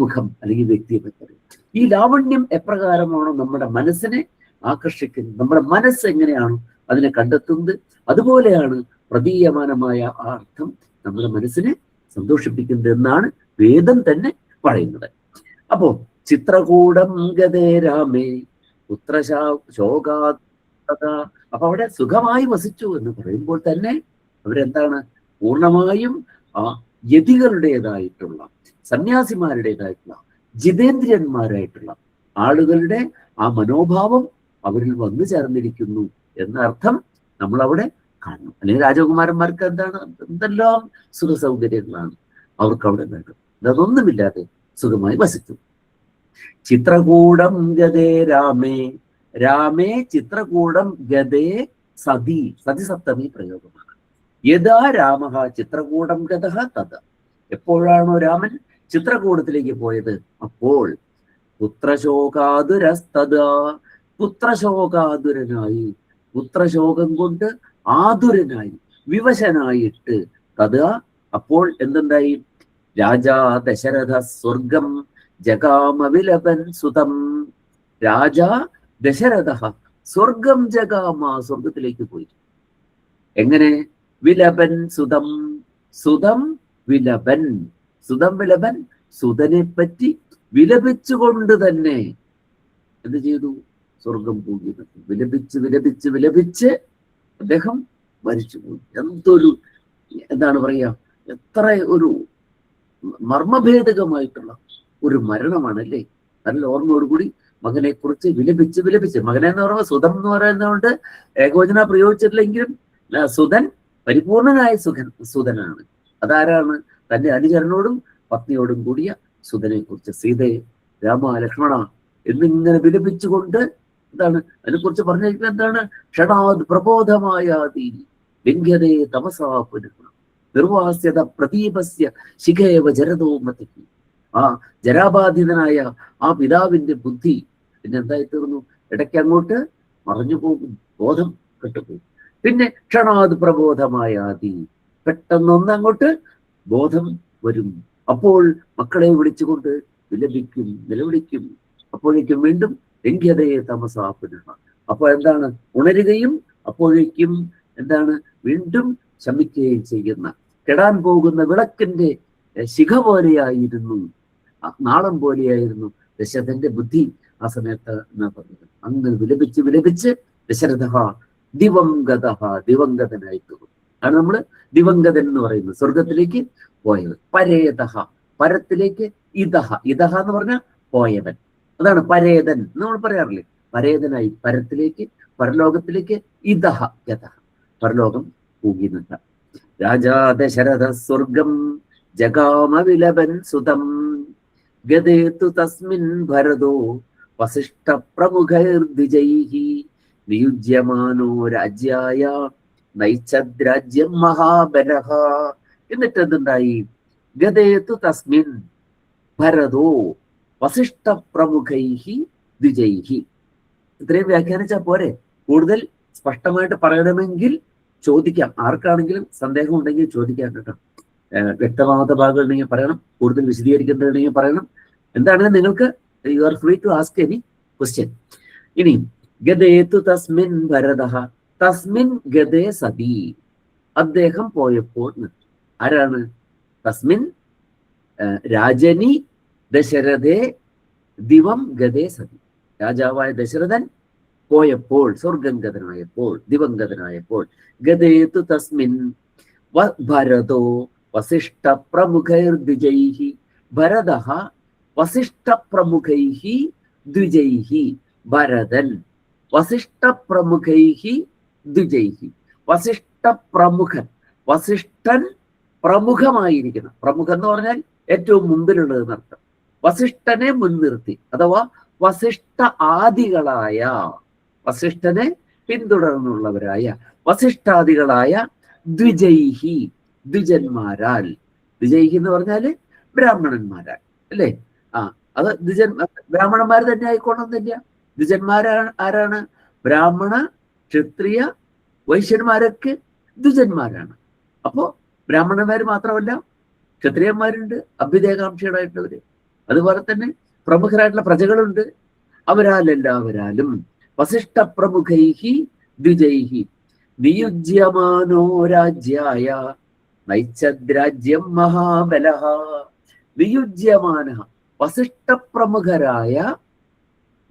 മുഖം അല്ലെങ്കിൽ വ്യക്തിയെ പറ്റി. ഈ ലാവണ്യം എപ്രകാരമാണോ നമ്മുടെ മനസ്സിനെ ആകർഷിക്കുന്നത്, നമ്മുടെ മനസ്സ് എങ്ങനെയാണോ അതിനെ കണ്ടെത്തുന്നത്, അതുപോലെയാണ് പ്രതീയമാനമായ ആ അർത്ഥം നമ്മുടെ മനസ്സിനെ സന്തോഷിപ്പിക്കുന്നത് എന്നാണ് വേദം തന്നെ പറയുന്നത്. അപ്പോ ചിത്രകൂടം ഗതേ രാമേ പുത്രശോകാ. അപ്പൊ അവിടെ സുഖമായി വസിച്ചു എന്ന് പറയുമ്പോൾ തന്നെ അവരെന്താണ്? പൂർണ്ണമായും ആ യതികളുടേതായിട്ടുള്ള, സന്യാസിമാരുടേതായിട്ടുള്ള, ജിതേന്ദ്രിയന്മാരായിട്ടുള്ള ആളുകളുടെ ആ മനോഭാവം അവരിൽ വന്നു ചേർന്നിരിക്കുന്നു എന്ന അർത്ഥം നമ്മൾ അവിടെ കാണുന്നു. അല്ലെങ്കിൽ രാജകുമാരന്മാർക്ക് എന്താണ്? എന്തെല്ലാം സുഖ സൗകര്യങ്ങളാണ് അവർക്ക് അവിടെ വേണ്ടത്. അതൊന്നുമില്ലാതെ സുഖമായി വസിച്ചു. ചിത്രകൂടം ഗതേ രാമേ. രാമേ ചിത്രകൂടം ഗതേ സതി. സതി സപ്തമി പ്രയോഗമാണ്. യഥാ രാമ ചിത്രകൂടം ഗതഃ തത്. എപ്പോഴാണോ രാമൻ ചിത്രകൂടത്തിലേക്ക് പോയത് അപ്പോൾ പുത്രശോകാതുരസ്തദാ. പുത്രശോകാതുരനായി, പുത്രശോകം കൊണ്ട് ആതുരനായി, വിവശനായിട്ട്, തഥാ അപ്പോൾ എന്തുണ്ടായി? രാജാ ദശരഥ സ്വർഗം ജഗാമ വിലപൻ സുതം. രാജാ ദശരഥ സ്വർഗം ജഗാമ, സ്വർഗത്തിലേക്ക് പോയി. എങ്ങനെ? വിലപൻ സുതം. സുതം വിലപൻ. സുതം വിലപൻ, സുതനെ പറ്റി വിലപിച്ചുകൊണ്ട് തന്നെ എന്ത് ചെയ്തു? സ്വർഗം പോയി. വിലപിച്ച് വിലപിച്ച് വിലപിച്ച് അദ്ദേഹം മരിച്ചുപോയി. എന്തൊരു, എന്താണ് പറയാ, എത്ര ഒരു മർമ്മഭേദകമായിട്ടുള്ള ഒരു മരണമാണല്ലേ. നല്ല ഓർമ്മയോടുകൂടി മകനെ കുറിച്ച് വിലപിച്ച് വിലപിച്ച്. മകനെ എന്ന് പറയുമ്പോൾ സുതം എന്ന് പറയുന്നതുകൊണ്ട് ഏകവചന പ്രയോഗിച്ചിട്ടില്ലെങ്കിലും സുതൻ പരിപൂർണനായ സുതനാണ്. അതാരാണ്? തന്റെ അനുചരനോടും പത്നിയോടും കൂടിയ സുതനെ കുറിച്ച്. സീതയെ, രാമ, ലക്ഷ്മണ എന്നിങ്ങനെ വിലപിച്ചുകൊണ്ട് എന്താണ് അതിനെക്കുറിച്ച് പറഞ്ഞിരിക്കുന്നത്? എന്താണ്? ക്ഷണാത് പ്രബോധമായാതി ലിംഗ്യതേ തമസാ പുനഃ നിർവാസ്യത പ്രദീപസ്യ ശിഖേവ ജരതോ മതി. ആ ജരാബാധിതനായ ആ പിതാവിന്റെ ബുദ്ധി പിന്നെ എന്തായി തീർന്നു? ഇടയ്ക്ക് അങ്ങോട്ട് മറഞ്ഞു പോകും, ബോധം കെട്ടുപോകും. പിന്നെ ക്ഷണാത് പ്രബോധമായാതി, പെട്ടെന്നൊന്നങ്ങോട്ട് ബോധം വരും. അപ്പോൾ മക്കളെ വിളിച്ചുകൊണ്ട് വിലപിക്കും, നിലവിളിക്കും. അപ്പോഴേക്കും വീണ്ടും ലംഘ്യതയെ തമസാ പുനഃ. അപ്പോൾ എന്താണ്? ഉണരുകയും അപ്പോഴേക്കും എന്താണ്? വീണ്ടും ശമിക്കുകയും ചെയ്യുന്ന, കെടാൻ പോകുന്ന വിളക്കിന്റെ ശിഖ പോലെയായിരുന്നു, നാളം പോലെയായിരുന്നു ദശരഥന്റെ ബുദ്ധി ആ സമയത്ത് എന്നാ പറഞ്ഞത്. അങ്ങനെ വിലപിച്ച് വിലപിച്ച് ദശരഥ ദിവംഗത, ദിവംഗതനായി തീർന്നു. ആണ് നമ്മൾ ദിവംഗതൻ എന്ന് പറയുന്നത്, സ്വർഗത്തിലേക്ക് പോയത്. പരേത, പരത്തിലേക്ക്. ഇതഹ, ഇതഹ എന്ന് പറഞ്ഞാൽ പോയവൻ, അതാണ് പരേതൻ എന്ന് നമ്മൾ പറയാറില്ലേ. പരേതനായി പരത്തിലേക്ക്, പരലോകത്തിലേക്ക്. ഇതഹ ഗത, പരലോകം പൂകിനിട്ട. രാജാ ദശരഥ സ്വർഗം ജഗാമ വിലപൻ സുതം ഗതേതു തസ്മിൻ ഭരതോ വസിഷ്ഠ പ്രമുഖൈർദ്വിജൈഹി നിയുജ്യമാനോ രാജ്യായ നൈച്ഛദ്രാജ്യം മഹാബലഃ. എന്നിട്ട് എന്തുണ്ടായി? ഗതേതു തസ്മിൻ ഭരതോ വസിഷ്ഠ പ്രമുഖൈഹി ദ്വിജൈഹി. ഇത്രയും വ്യാഖ്യാനിച്ചാൽ പോരെ? കൂടുതൽ സ്പഷ്ടമായിട്ട് പറയണമെങ്കിൽ ചോദിക്കാം, ആർക്കാണെങ്കിലും സന്ദേഹം ഉണ്ടെങ്കിൽ ചോദിക്കാം കേട്ടോ. വ്യക്തമാവാത്ത ഭാഗങ്ങൾ ഉണ്ടെങ്കിൽ പറയണം, കൂടുതൽ വിശദീകരിക്കേണ്ടതുണ്ടെങ്കിൽ പറയണം. എന്താണെന്ന് നിങ്ങൾക്ക് you are free to ask any question. ഇനി ഗതേതു തസ്മിൻ ഭരതഃ, തസ്മിൻ ഗതേ സതി, അദ്ദേഹം പോയപ്പോൾ. ആരാണ്? തസ്മിൻ രാജനി ദശരഥേ ദിവം ഗതേ സതി, രാജാവായ ദശരഥൻ പോയപ്പോൾ, സ്വർഗംഗതനായപ്പോൾ, ദിവംഗതനായപ്പോൾ. ഗതേതു തസ്മിൻ ഭരതോ വസിഷ്ഠ പ്രമുഖൈർദ്വിജൈഹി, ഭരതഃ വസിഷ്ഠ പ്രമുഖൈഹി ദ്വിജൈഹി, ഭരതൻ വസിഷ്ഠ പ്രമുഖൈഹി ദ്വിജൈഹി. വസിഷ്ഠ പ്രമുഖൻ, വസിഷ്ഠൻ പ്രമുഖമായിരിക്കണം. പ്രമുഖൻ എന്ന് പറഞ്ഞാൽ ഏറ്റവും മുമ്പിലുള്ളത് എന്നർത്ഥം. വസിഷ്ഠനെ മുൻനിർത്തി, അഥവാ വസിഷ്ഠ ആദികളായ, വസിഷ്ഠനെ പിന്തുടർന്നുള്ളവരായ വസിഷ്ഠാദികളായ ദ്വിജൈഹി, ദ്വിജന്മാരാൽ. ദ്വിജൈഹി എന്ന് പറഞ്ഞാല് ബ്രാഹ്മണന്മാരാൽ, അല്ലേ? അത് ബ്രാഹ്മണന്മാർ തന്നെ ആയിക്കോണമെന്നില്ല. ദ്വിജന്മാരാണ് ആരാണ്? ബ്രാഹ്മണ, ക്ഷത്രിയ, വൈശ്യന്മാരൊക്കെ ദ്വിജന്മാരാണ്. അപ്പോ ബ്രാഹ്മണന്മാർ മാത്രമല്ല, ക്ഷത്രിയന്മാരുണ്ട്, അഭ്യുദയകാംക്ഷികളായിട്ടുള്ളവര്. അതുപോലെ തന്നെ പ്രമുഖരായിട്ടുള്ള പ്രജകളുണ്ട്. അവരാലെല്ലാവരാലും വസിഷ്ഠ പ്രമുഖൈഹി ദ്വിജൈഹി നിയുജ്യമാനോ രാജ്യായ നൈച്ഛദ്രാജ്യം മഹാബലഃ. നിയുജ്യമാന, വസിഷ്ഠ പ്രമുഖരായ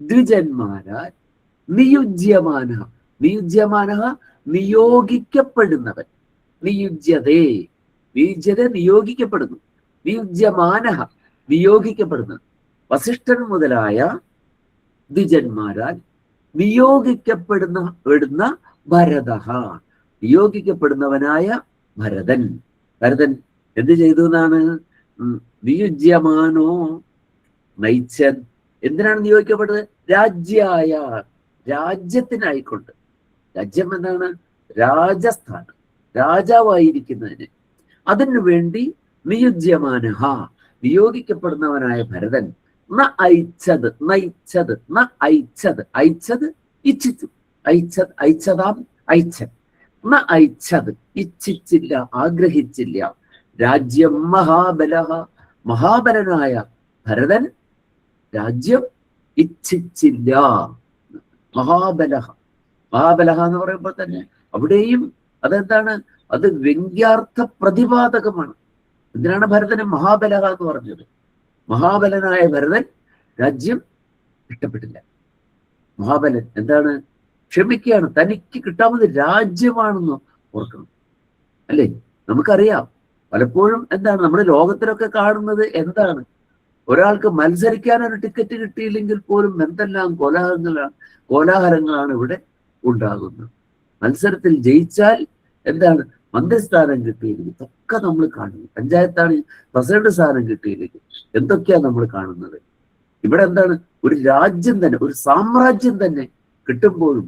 ദ്വിജന്മാരാൽ. നിയുജ്യമാന, നിയുജ്യമാന നിയോഗിക്കപ്പെടുന്നവൻ. നിയുജ്യതേ, നിയുജ്യത നിയോഗിക്കപ്പെടുന്നു. നിയുജ്യമാന നിയോഗിക്കപ്പെടുന്നു. വസിഷ്ഠൻ മുതലായ ദ്വിജന്മാരാൽ നിയോഗിക്കപ്പെടുന്ന ഭരതഃ, നിയോഗിക്കപ്പെടുന്നവനായ ഭരതൻ. ഭരതൻ എന്ത് ചെയ്തു എന്നാണ്? നിയുജ്യമാനോ നൈച്ഛൻ, എന്തിനാണ് നിയോഗിക്കപ്പെട്ടത്? രാജ്യായ, രാജ്യത്തിനായിക്കൊണ്ട്. രാജ്യം എന്താണ്? രാജസ്ഥാനം, രാജാവായിരിക്കുന്നതിന്. അതിനു വേണ്ടി നിയുജ്യമാനഃ, നിയോഗിക്കപ്പെടുന്നവനായ ഭരതൻ. ന ഐച്ഛത്, നൈച്ഛത്, ന ഐച്ഛത്, ഐച്ഛത് ഇച്ഛിച്ചു, ഐച്ഛത് ഐച്ഛതാം ഐച്ഛൻ, ന ഐച്ഛത് ഇച്ഛിച്ചില്ല, ആഗ്രഹിച്ചില്ല. രാജ്യം മഹാബലഃ, മഹാബലനായ ഭരതൻ രാജ്യം ഇച്ഛിച്ചില്ല. മഹാബലഃ, മഹാബലഃ എന്ന് പറയുമ്പോൾ തന്നെ അവിടെയും അതെന്താണ്? അത് വ്യംഗ്യാർത്ഥ പ്രതിപാദകമാണ്. എന്തിനാണ് ഭരതന് മഹാബലഃ എന്ന് പറഞ്ഞത്? മഹാബലനായ ഭരതൻ രാജ്യം ഇഷ്ടപ്പെട്ടില്ല. മഹാബലൻ എന്താണ്? ക്ഷമിക്കുകയാണ്. തനിക്ക് കിട്ടാവുന്നത് രാജ്യമാണെന്ന് ഓർക്കണം, അല്ലേ? നമുക്കറിയാം പലപ്പോഴും എന്താണ് നമ്മുടെ ലോകത്തിലൊക്കെ കാണുന്നത്? എന്താണ്? ഒരാൾക്ക് മത്സരിക്കാൻ ഒരു ടിക്കറ്റ് കിട്ടിയില്ലെങ്കിൽ പോലും എന്തെല്ലാം കോലാഹലങ്ങളാണ് ഇവിടെ ഉണ്ടാകുന്നത്. മത്സരത്തിൽ ജയിച്ചാൽ എന്താണ്? മന്ത്രിസ്ഥാനം കിട്ടിയില്ലെങ്കിൽ ഇതൊക്കെ നമ്മൾ കാണുന്നു. പഞ്ചായത്താണ് പ്രസിഡന്റ് സ്ഥാനം കിട്ടിയില്ലെങ്കിൽ എന്തൊക്കെയാണ് നമ്മൾ കാണുന്നത്? ഇവിടെ എന്താണ്? ഒരു രാജ്യം തന്നെ, ഒരു സാമ്രാജ്യം തന്നെ കിട്ടുമ്പോഴും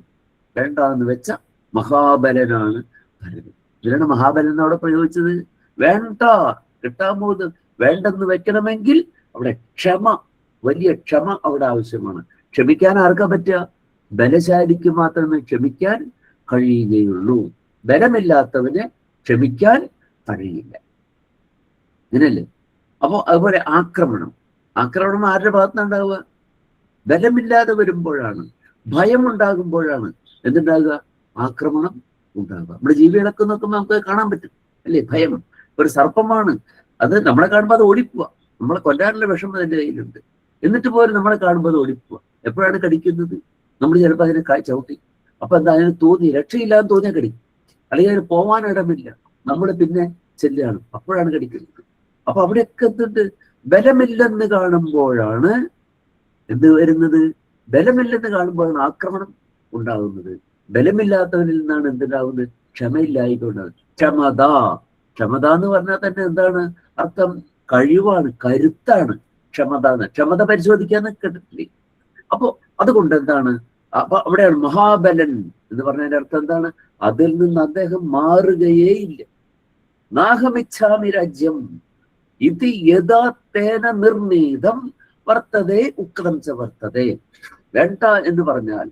വേണ്ടാന്ന് വെച്ച മഹാബലനാണ് ഭരതൻ. ഇതിനാണ് മഹാബലൻ അവിടെ പ്രയോഗിച്ചത്. വേണ്ട, കിട്ടാൻ പോകുന്നത് വേണ്ടെന്ന് വെക്കണമെങ്കിൽ അവിടെ ക്ഷമ, വലിയ ക്ഷമ അവിടെ ആവശ്യമാണ്. ക്ഷമിക്കാൻ ആർക്കാ പറ്റുക? ബലശാലിക്ക് മാത്രമേ ക്ഷമിക്കാൻ കഴിയുകയുള്ളൂ. ബലമില്ലാത്തവന് ക്ഷമിക്കാൻ കഴിയില്ല. ഇങ്ങനല്ലേ? അപ്പോ അതുപോലെ ആക്രമണം ആരുടെ ഭാഗത്തുനിന്നുണ്ടാവുക? ബലമില്ലാതെ വരുമ്പോഴാണ്, ഭയം ഉണ്ടാകുമ്പോഴാണ് എന്തുണ്ടാകുക? ആക്രമണം ഉണ്ടാകുക. നമ്മുടെ ജീവികളൊക്കെ നോക്കുമ്പോൾ നമുക്ക് കാണാൻ പറ്റും, അല്ലേ? ഭയം. ഒരു സർപ്പമാണ്, അത് നമ്മളെ കാണുമ്പോൾ അത് ഓടിപ്പോവാ. നമ്മളെ കൊല്ലാനുള്ള വിഷമം അതിൻ്റെ കയ്യിലുണ്ട്. എന്നിട്ട് പോലും നമ്മളെ കാണുമ്പോൾ അത് ഓടിപ്പോവാ. എപ്പോഴാണ് കടിക്കുന്നത്? നമ്മൾ ചിലപ്പോൾ അതിനെ ചവിട്ടി അപ്പൊ എന്താ അതിന് തോന്നി, രക്ഷയില്ലാന്ന് തോന്നിയാൽ കടിക്കും, അല്ലെങ്കിൽ അതിന് പോവാനിടമില്ല, നമ്മൾ പിന്നെ ചെല്ലുകയാണ്, അപ്പോഴാണ് കടിക്കുന്നത്. അപ്പൊ അവിടെയൊക്കെ എന്തുണ്ട്, ബലമില്ലെന്ന് കാണുമ്പോഴാണ് എന്ത് വരുന്നത്, ബലമില്ലെന്ന് കാണുമ്പോഴാണ് ആക്രമണം ഉണ്ടാകുന്നത്. ബലമില്ലാത്തവനിൽ നിന്നാണ് എന്തുണ്ടാകുന്നത്, ക്ഷമയില്ലായിക്കൊണ്ടാണ്. ക്ഷമത, ക്ഷമത എന്ന് പറഞ്ഞാൽ തന്നെ എന്താണ് അർത്ഥം, കഴിവാണ്, കരുത്താണ് ക്ഷമത എന്ന്. ക്ഷമത പരിശോധിക്കാൻ കേട്ടിട്ടില്ലേ? അപ്പൊ അതുകൊണ്ട് എന്താണ്, അപ്പൊ അവിടെയാണ് മഹാബലൻ എന്ന് പറഞ്ഞതിന്റെ അർത്ഥം എന്താണ്, അതിൽ നിന്ന് അദ്ദേഹം മാറുകയേ ഇല്ല. നാഹമിച്ഛാമി രാജ്യം ഇത് യഥാ തേന നിർണീതം വർത്തതേ ഉക്തം ച വർത്തതേ. വേണ്ട എന്ന് പറഞ്ഞാൽ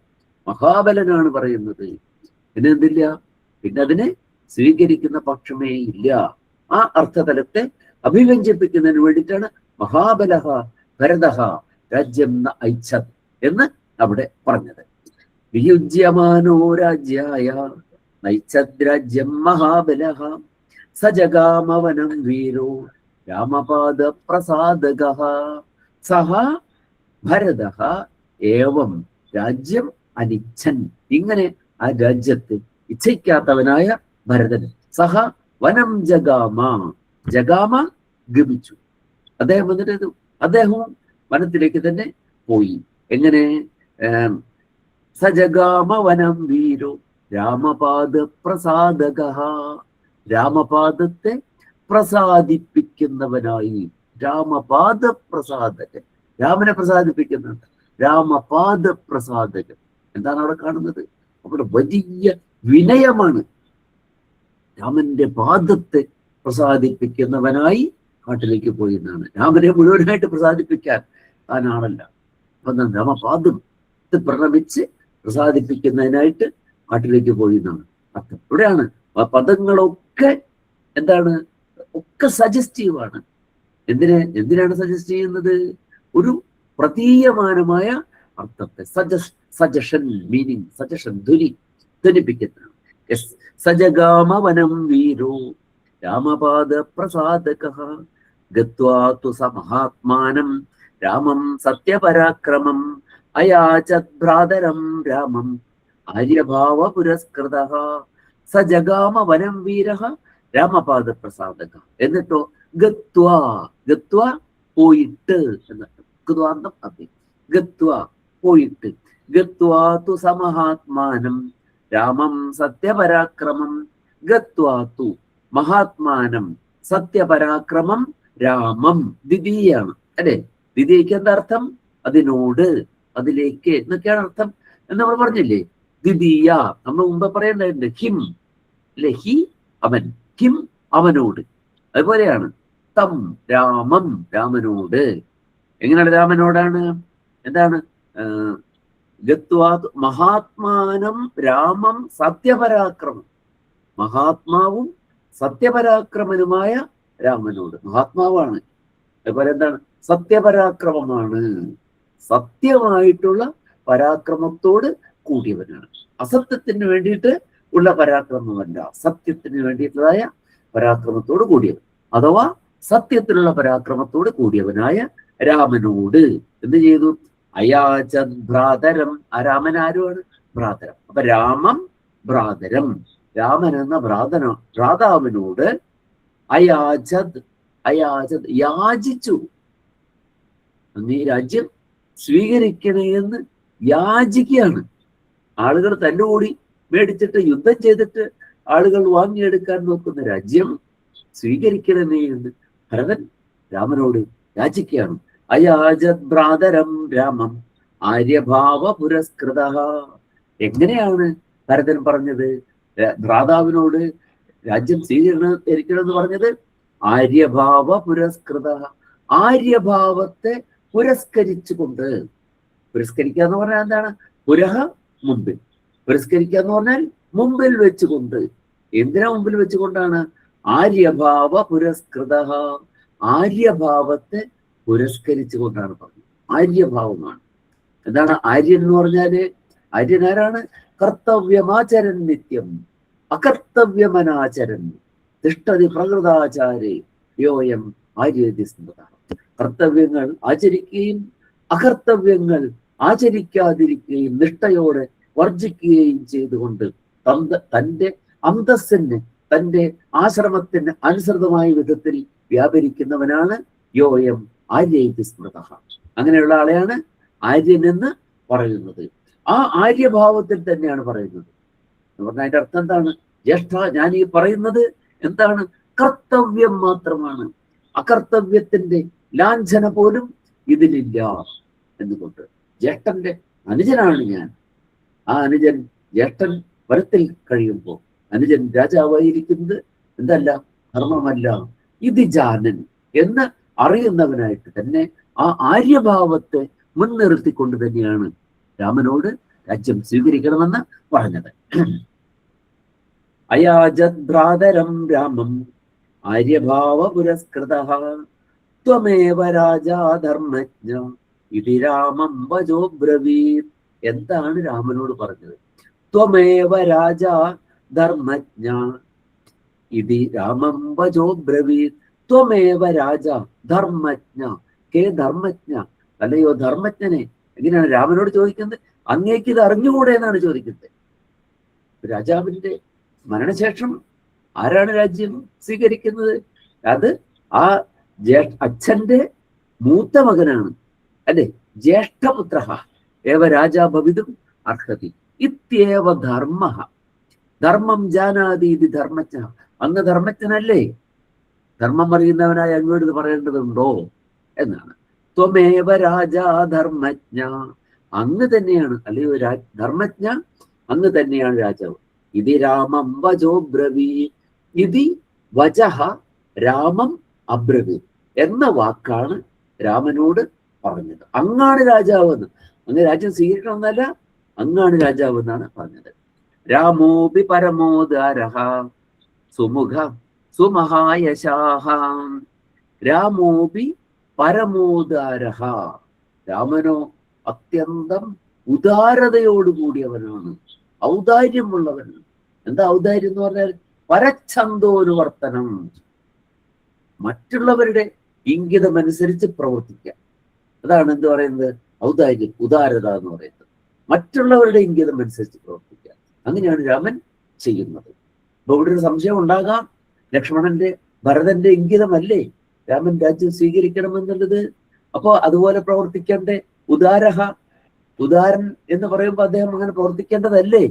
മഹാബലനാണ് പറയുന്നത്, പിന്നെ എന്തില്ല, പിന്നെ അതിനെ സ്വീകരിക്കുന്ന പക്ഷമേ ഇല്ല. ആ അർത്ഥതലത്തെ അഭിവ്യഞ്ജിപ്പിക്കുന്നതിന് വേണ്ടിയിട്ടാണ് മഹാബലഹ ഭരതഃ രാജ്യം ന ഐച്ഛത് എന്ന് അവിടെ പറഞ്ഞത്. വിയുജ്യമാനോ രാജ്യായ നൈച്ഛത് രാജ്യം മഹാബലഃ സജഗാമവനം വീരോ രാമപാദ പ്രസാദകഃ സഹ ഭരതഃ ഏവം രാജ്യം അനിച്ഛൻ. ഇങ്ങനെ ആ രാജ്യത്തെ ഇച്ഛിക്കാത്തവനായ ഭരതൻ സഹ വനം ജഗാമ, ജഗാമ ഗമിച്ചു, അദ്ദേഹം വന്നിട്ട് അദ്ദേഹവും വനത്തിലേക്ക് തന്നെ പോയി. എങ്ങനെ, സജഗാമ വനം വീരോ രാമപാദ പ്രസാദകഃ, രാമപാദത്തെ പ്രസാദിപ്പിക്കുന്നവനായി. രാമപാദ പ്രസാദകൻ, രാമനെ പ്രസാദിപ്പിക്കുന്നുണ്ട്, രാമപാദ പ്രസാദകൻ. എന്താണ് അവിടെ കാണുന്നത്, അവിടെ വലിയ വിനയമാണ്. രാമന്റെ പാദത്തെ പ്രസാദിപ്പിക്കുന്നവനായി കാട്ടിലേക്ക് പോയി എന്നാണ്. രാമനെ മുഴുവനായിട്ട് പ്രസാദിപ്പിക്കാൻ താനാണല്ല, അപ്പൊ രാമപാദത്തെ പ്രണമിച്ച് പ്രസാദിപ്പിക്കുന്നതിനായിട്ട് കാട്ടിലേക്ക് പോയി എന്നാണ് അർത്ഥം. ഇവിടെയാണ് ആ പദങ്ങളൊക്കെ എന്താണ്, ഒക്കെ സജസ്റ്റീവാണ്. എന്തിനാണ് സജസ്റ്റ് ചെയ്യുന്നത്, ഒരു പ്രതീയമാനമായ അർത്ഥത്തെ, സജഷൻ മീനിങ്, സജഷൻ ധ്വനിപ്പിക്കുന്നതാണ്. സജഗാമ വനം വീരോ രാമപാദ പ്രസാദകഃ ഗത്വാ തു സ മഹാത്മാനം രാമം സത്യപരാക്രമം അയാചത് ഭ്രാതരം രാമം ആര്യഭാവ പുരസ്കൃതഃ സജഗാമ വനം വീരഃ രാമപാദ പ്രസാദകഃ. എന്നിട്ടോ ഗത്വാ, ഗത്വാ പോയിട്ട് എന്നർത്ഥം, ഗത്വാന്തം അതി, ഗത്വാ പോയിട്ട്, ഗത്വാ തു സ മഹാത്മാനം രാമം സത്യപരാക്രമം, ഗത്വാ തു മഹാത്മാനം സത്യപരാക്രമം രാമം. ദ്വിതീയാണ് അല്ലെ, ദ്വിതീയക്ക് എന്താ അർത്ഥം, അതിനോട്, അതിലേക്ക് എന്നൊക്കെയാണ് അർത്ഥം എന്ന് നമ്മൾ പറഞ്ഞില്ലേ. ദ്വിതീയ നമ്മൾ മുമ്പ് പറയേണ്ടതുണ്ട്, ഹിം അല്ലെ, ഹി അവൻ, ഹിം അവനോട്. അതുപോലെയാണ് തം രാമം, രാമനോട്. എങ്ങനെയാണ് രാമനോടാണ്, എന്താണ്, ഗത്വാ മഹാത്മാനം രാമം സത്യപരാക്രമം, മഹാത്മാവും സത്യപരാക്രമനുമായ രാമനോട്. മഹാത്മാവാണ്, അതുപോലെ എന്താണ്, സത്യപരാക്രമമാണ്, സത്യമായിട്ടുള്ള പരാക്രമത്തോട് കൂടിയവനാണ്. അസത്യത്തിന് വേണ്ടിയിട്ട് ഉള്ള പരാക്രമമല്ല, സത്യത്തിന് വേണ്ടിയിട്ടുള്ളതായ പരാക്രമത്തോട് കൂടിയവൻ, അഥവാ സത്യത്തിലുള്ള പരാക്രമത്തോട് കൂടിയവനായ രാമനോട് എന്ത് ചെയ്തു, അയാചത് ഭ്രാതരം. ആ രാമൻ ആരുമാണ്, ഭ്രാതരം. അപ്പൊ രാമം ഭ്രാതരം, രാമൻ എന്ന ഭ്രാതാവിനോട് അയാചത്, അയാചത് യാചിച്ചു, അങ്ങ് ഈ രാജ്യം സ്വീകരിക്കണേ എന്ന് യാചിക്കുകയാണ്. ആളുകൾ തല്ലുകൂടി മേടിച്ചിട്ട് യുദ്ധം ചെയ്തിട്ട് ആളുകൾ വാങ്ങിയെടുക്കാൻ നോക്കുന്ന രാജ്യം സ്വീകരിക്കണമേ എന്ന് ഭരതൻ രാമനോട് യാചിക്കുകയാണ്. അയാചത് ഭ്രാതരം രാമം ആര്യഭാവ പുരസ്കൃതഃ. എങ്ങനെയാണ് ഭരതൻ പറഞ്ഞത്, ഭ്രാതാവിനോട് രാജ്യം സ്വീകരിക്കണമെന്ന് പറഞ്ഞത്? ആര്യഭാവ പുരസ്കൃതഃ, ആര്യഭാവത്തെ പുരസ്കരിച്ചുകൊണ്ട്. പുരസ്കരിക്കുക എന്ന് പറഞ്ഞാൽ എന്താണ്, പുരഹ മുമ്പിൽ, പുരസ്കരിക്കുക എന്ന് പറഞ്ഞാൽ മുമ്പിൽ വെച്ചുകൊണ്ട്. എന്തിനാ മുമ്പിൽ വെച്ചുകൊണ്ടാണ്? ആര്യഭാവ പുരസ്കൃതഃ, ആര്യഭാവത്തെ പുരസ്കരിച്ചുകൊണ്ടാണ് പറഞ്ഞത്. ആര്യഭാവമാണ്. എന്താണ് ആര്യൻ എന്ന് പറഞ്ഞാല്? ആര്യൻ ആരാണ്? കർത്തവ്യമാചരൻ നിത്യം അകർത്തവ്യമനാചരൻ തിഷ്ടതി പ്രകൃതാചാരേ യോയം ആര്യതി സ്മൃത. കർത്തവ്യങ്ങൾ ആചരിക്കുകയും അകർത്തവ്യങ്ങൾ ആചരിക്കാതിരിക്കുകയും നിഷ്ഠയോടെ വർജിക്കുകയും ചെയ്തുകൊണ്ട് തന്റെ അന്തസ്സിന്, തന്റെ ആശ്രമത്തിന് അനുസൃതമായ വിധത്തിൽ വ്യാപരിക്കുന്നവനാണ് യോയം ആര്യേതി സ്മൃത. അങ്ങനെയുള്ള ആളെയാണ് ആര്യൻ എന്ന് പറയുന്നത്. ആ ആര്യഭാവത്തിൽ തന്നെയാണ് പറയുന്നത് എന്ന് പറഞ്ഞാൽ അതിന്റെ അർത്ഥം എന്താണ്? ജ്യേഷ്ഠ, ഞാൻ ഈ പറയുന്നത് എന്താണ്? കർത്തവ്യം മാത്രമാണ്, അകർത്തവ്യത്തിന്റെ ലാഞ്ചന പോലും ഇതിലില്ല എന്നുകൊണ്ട്. ജ്യേഷ്ഠന്റെ അനുജനാണ് ഞാൻ. ആ അനുജൻ ജ്യേഷ്ഠൻ വരത്തിൽ കഴിയുമ്പോൾ അനുജൻ രാജാവായിരിക്കുന്നത് എന്തല്ല? ധർമ്മമല്ല, ഇത് ജാനൻ എന്ന് അറിയുന്നവനായിട്ട് തന്നെ ആ ആര്യഭാവത്തെ മുൻനിർത്തിക്കൊണ്ട് തന്നെയാണ് രാമനോട് രാജ്യം സ്വീകരിക്കണമെന്ന് പറഞ്ഞത്. അയാജത് ഭ്രാതരം രാമം ആര്യഭാവ പുരസ്കൃത ത്വമേവ രാജാ ധർമ്മജ്ഞ ഇതി രാമം വചോ ബ്രവീത്. എന്താണ് രാമനോട് പറഞ്ഞത്? ത്വമേവ രാജാ ധർമ്മജ്ഞ ഇതി രാമം വചോ ബ്രവീത്. ത്വമേവ രാജ ധർമ്മജ്ഞ, കേ ധർമ്മജ്ഞ, അല്ലയോ ധർമ്മജ്ഞനെ. എങ്ങനെയാണ് രാമനോട് ചോദിക്കുന്നത്? അങ്ങേക്ക് ഇത് അറിഞ്ഞുകൂടെ എന്നാണ് ചോദിക്കുന്നത്. രാജാവിന്റെ മരണശേഷം ആരാണ് രാജ്യം സ്വീകരിക്കുന്നത്? അത് ആ അച്ഛന്റെ മൂത്ത മകനാണ്, അല്ലെ? ജ്യേഷ്ഠപുത്ര ഏവ രാജാ ഭവിതും അർഹതി ഇത്യേവ ധർമ്മ. ധർമ്മം ജാനാതി ഇത് ധർമ്മജ്ഞ. അങ്ങ് ധർമ്മജ്ഞനല്ലേ? ധർമ്മം അറിയുന്നവനായി അങ്ങോട്ട് ഇത് പറയേണ്ടതുണ്ടോ എന്നാണ്. ത്വമേവ രാജാ ധർമ്മജ്ഞ, അങ്ങ് തന്നെയാണ്, അല്ലയോ ധർമ്മജ്ഞ, അങ്ങ് തന്നെയാണ് രാജാവ്. ഇതി രാമം വചോ ബ്രവീ. ഇതി വചഃ രാമം അബ്രവീത് എന്ന വാക്കാണ് രാമനോട് പറഞ്ഞത്. അങ്ങാണ് രാജാവെന്ന്. അങ്ങ് രാജ്യം സ്വീകരിക്കണമെന്നല്ല, അങ്ങാണ് രാജാവ് എന്നാണ് പറഞ്ഞത്. രാമോപി പരമോദാരഃ സുമുഖ സുമഹായശാഹ. രാമോപി പരമോദാരഃ, രാമനോ അത്യന്തം ഉദാരതയോടുകൂടിയവനാണ്, ഔദാര്യമുള്ളവനാണ്. എന്താ ഔദാര്യം എന്ന് പറഞ്ഞാൽ? പരച്ഛന്തോനുവർത്തനം, മറ്റുള്ളവരുടെ ഇംഗിതമനുസരിച്ച് പ്രവർത്തിക്കുക. അതാണ് എന്ത് പറയുന്നത്? ഔദാര്യം, ഉദാരത എന്ന് പറയുന്നത്. മറ്റുള്ളവരുടെ ഇംഗിതം അനുസരിച്ച് പ്രവർത്തിക്കുക. അങ്ങനെയാണ് രാമൻ ചെയ്യുന്നത്. അപ്പൊ ഇവിടെ ഒരു സംശയം ഉണ്ടാകാം, ലക്ഷ്മണന്റെ ഭരതന്റെ ഇംഗിതമല്ലേ രാമൻ രാജ്യം സ്വീകരിക്കണമെന്നുള്ളത്? അപ്പോ അതുപോലെ പ്രവർത്തിക്കേണ്ട ഉദാരഹ, ഉദാരൻ എന്ന് പറയുമ്പോൾ അദ്ദേഹം അങ്ങനെ പ്രവർത്തിക്കേണ്ടതല്ലേ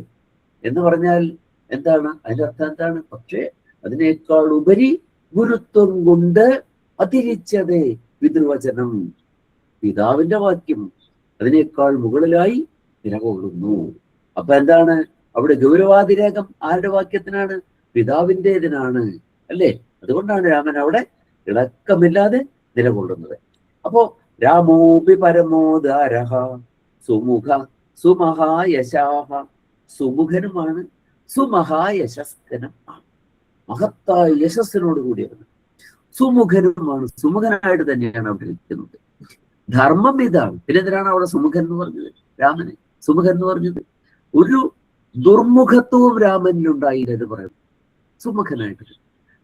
എന്ന് പറഞ്ഞാൽ എന്താണ് അതിന്റെ അർത്ഥം? എന്താണ്? പക്ഷേ അതിനേക്കാൾ ഉപരി ഗുരുത്വം കൊണ്ട് അതിരിച്ചതേ പിതൃവചനം, പിതാവിന്റെ വാക്യം അതിനേക്കാൾ മുകളിലായി നിലകൊള്ളുന്നു. അപ്പൊ എന്താണ് അവിടെ? ഗൗരവാതിരേകം ആരുടെ വാക്യത്തിനാണ്? പിതാവിൻ്റെതിനാണ്, അല്ലേ? അതുകൊണ്ടാണ് രാമൻ അവിടെ ഇളക്കമില്ലാതെ നിലകൊള്ളുന്നത്. അപ്പോ രാമോപി പരമോദാരഃ സുമുഖ സുമഹായശാഹ. സുമുഖനുമാണ്, സുമഹായശസ്കനുമാണ്, മഹത്തായ യശസ്സിനോട് കൂടിയവന്. സുമുഖനുമാണ്, സുമുഖനായിട്ട് തന്നെയാണ് അവിടെ ഇരിക്കുന്നത്. ധർമ്മം ഇതാണ്. പിന്നെ എന്തിനാണ് അവിടെ സുമുഖൻ എന്ന് പറഞ്ഞത്? രാമന് സുമുഖൻ എന്ന് പറഞ്ഞത് ഒരു ദുർമുഖത്വവും രാമനിലുണ്ടായില്ല എന്ന് പറയുന്നത്. സുമുഖനായിട്ട്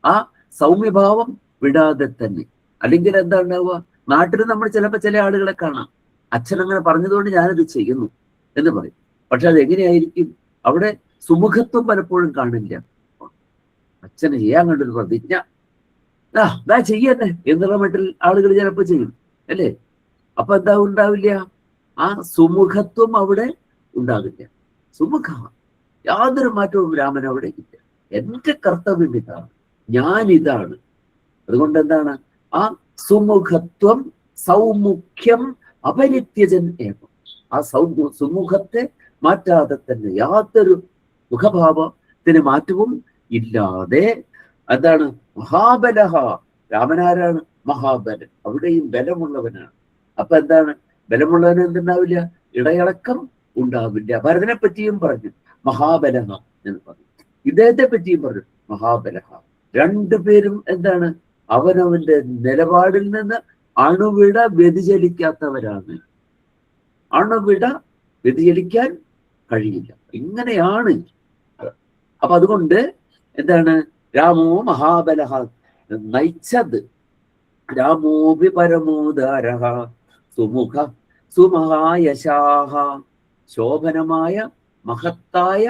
ആ സൗമ്യഭാവം വിടാതെ തന്നെ. അല്ലെങ്കിൽ എന്താ ഉണ്ടാവുക? നാട്ടിൽ നമ്മൾ ചിലപ്പോൾ ചില ആളുകളെ കാണാം, അച്ഛൻ അങ്ങനെ പറഞ്ഞതുകൊണ്ട് ഞാനത് ചെയ്യുന്നു എന്ന് പറയും. പക്ഷെ അത് എങ്ങനെയായിരിക്കും? അവിടെ സുമുഖത്വം പലപ്പോഴും കാണില്ല. അച്ഛന് ചെയ്യാൻ കണ്ടൊരു പ്രതിജ്ഞ, ദാ ചെയ്യന്നെ എന്നുള്ള മട്ടിൽ ആളുകൾ ചിലപ്പോൾ ചെയ്യും, അല്ലേ? അപ്പൊ എന്താ ഉണ്ടാവില്ല? ആ സുമുഖത്വം അവിടെ ഉണ്ടാവില്ല. സുമുഖ യാതൊരു മാറ്റവും രാമൻ അവിടെ ഇല്ല. എന്റെ കർത്തവ്യം ഇതാണ്, ഞാൻ ഇതാണ്. അതുകൊണ്ട് എന്താണ്? ആ സുമുഖത്വം സൗമുഖ്യം അപരിത്യജൻ ഏവം. ആ സുമുഖത്തെ മാറ്റാതെ തന്നെ യാതൊരു മുഖഭാവത്തിന് മാറ്റവും ഇല്ലാതെ എന്താണ്? മഹാബലഹ. രാമനാരാണ്? മഹാബലൻ. അവിടെയും ബലമുള്ളവനാണ്. അപ്പൊ എന്താണ്? ബലമുള്ളവന് എന്തുണ്ടാവില്ല? ഇടയിളക്കം ഉണ്ടാവില്ല. ഭരതനെ പറ്റിയും പറഞ്ഞു മഹാബലഹ എന്ന് പറഞ്ഞു, ഇദ്ദേഹത്തെ പറ്റിയും പറഞ്ഞു മഹാബലഹ. രണ്ടുപേരും എന്താണ്? അവനവന്റെ നിലപാടിൽ നിന്ന് അണുവിട വ്യതിചലിക്കാത്തവരാണ്. അണുവിട വ്യതിചലിക്കാൻ കഴിയില്ല. ഇങ്ങനെയാണ്. അപ്പൊ അതുകൊണ്ട് എന്താണ്? രാമോ മഹാബലഹ നയിച്ചത്. രാമോപി പരമോദാരഃ സുമുഖ സുമഹായശാഹ. ശോഭനമായ മഹത്തായ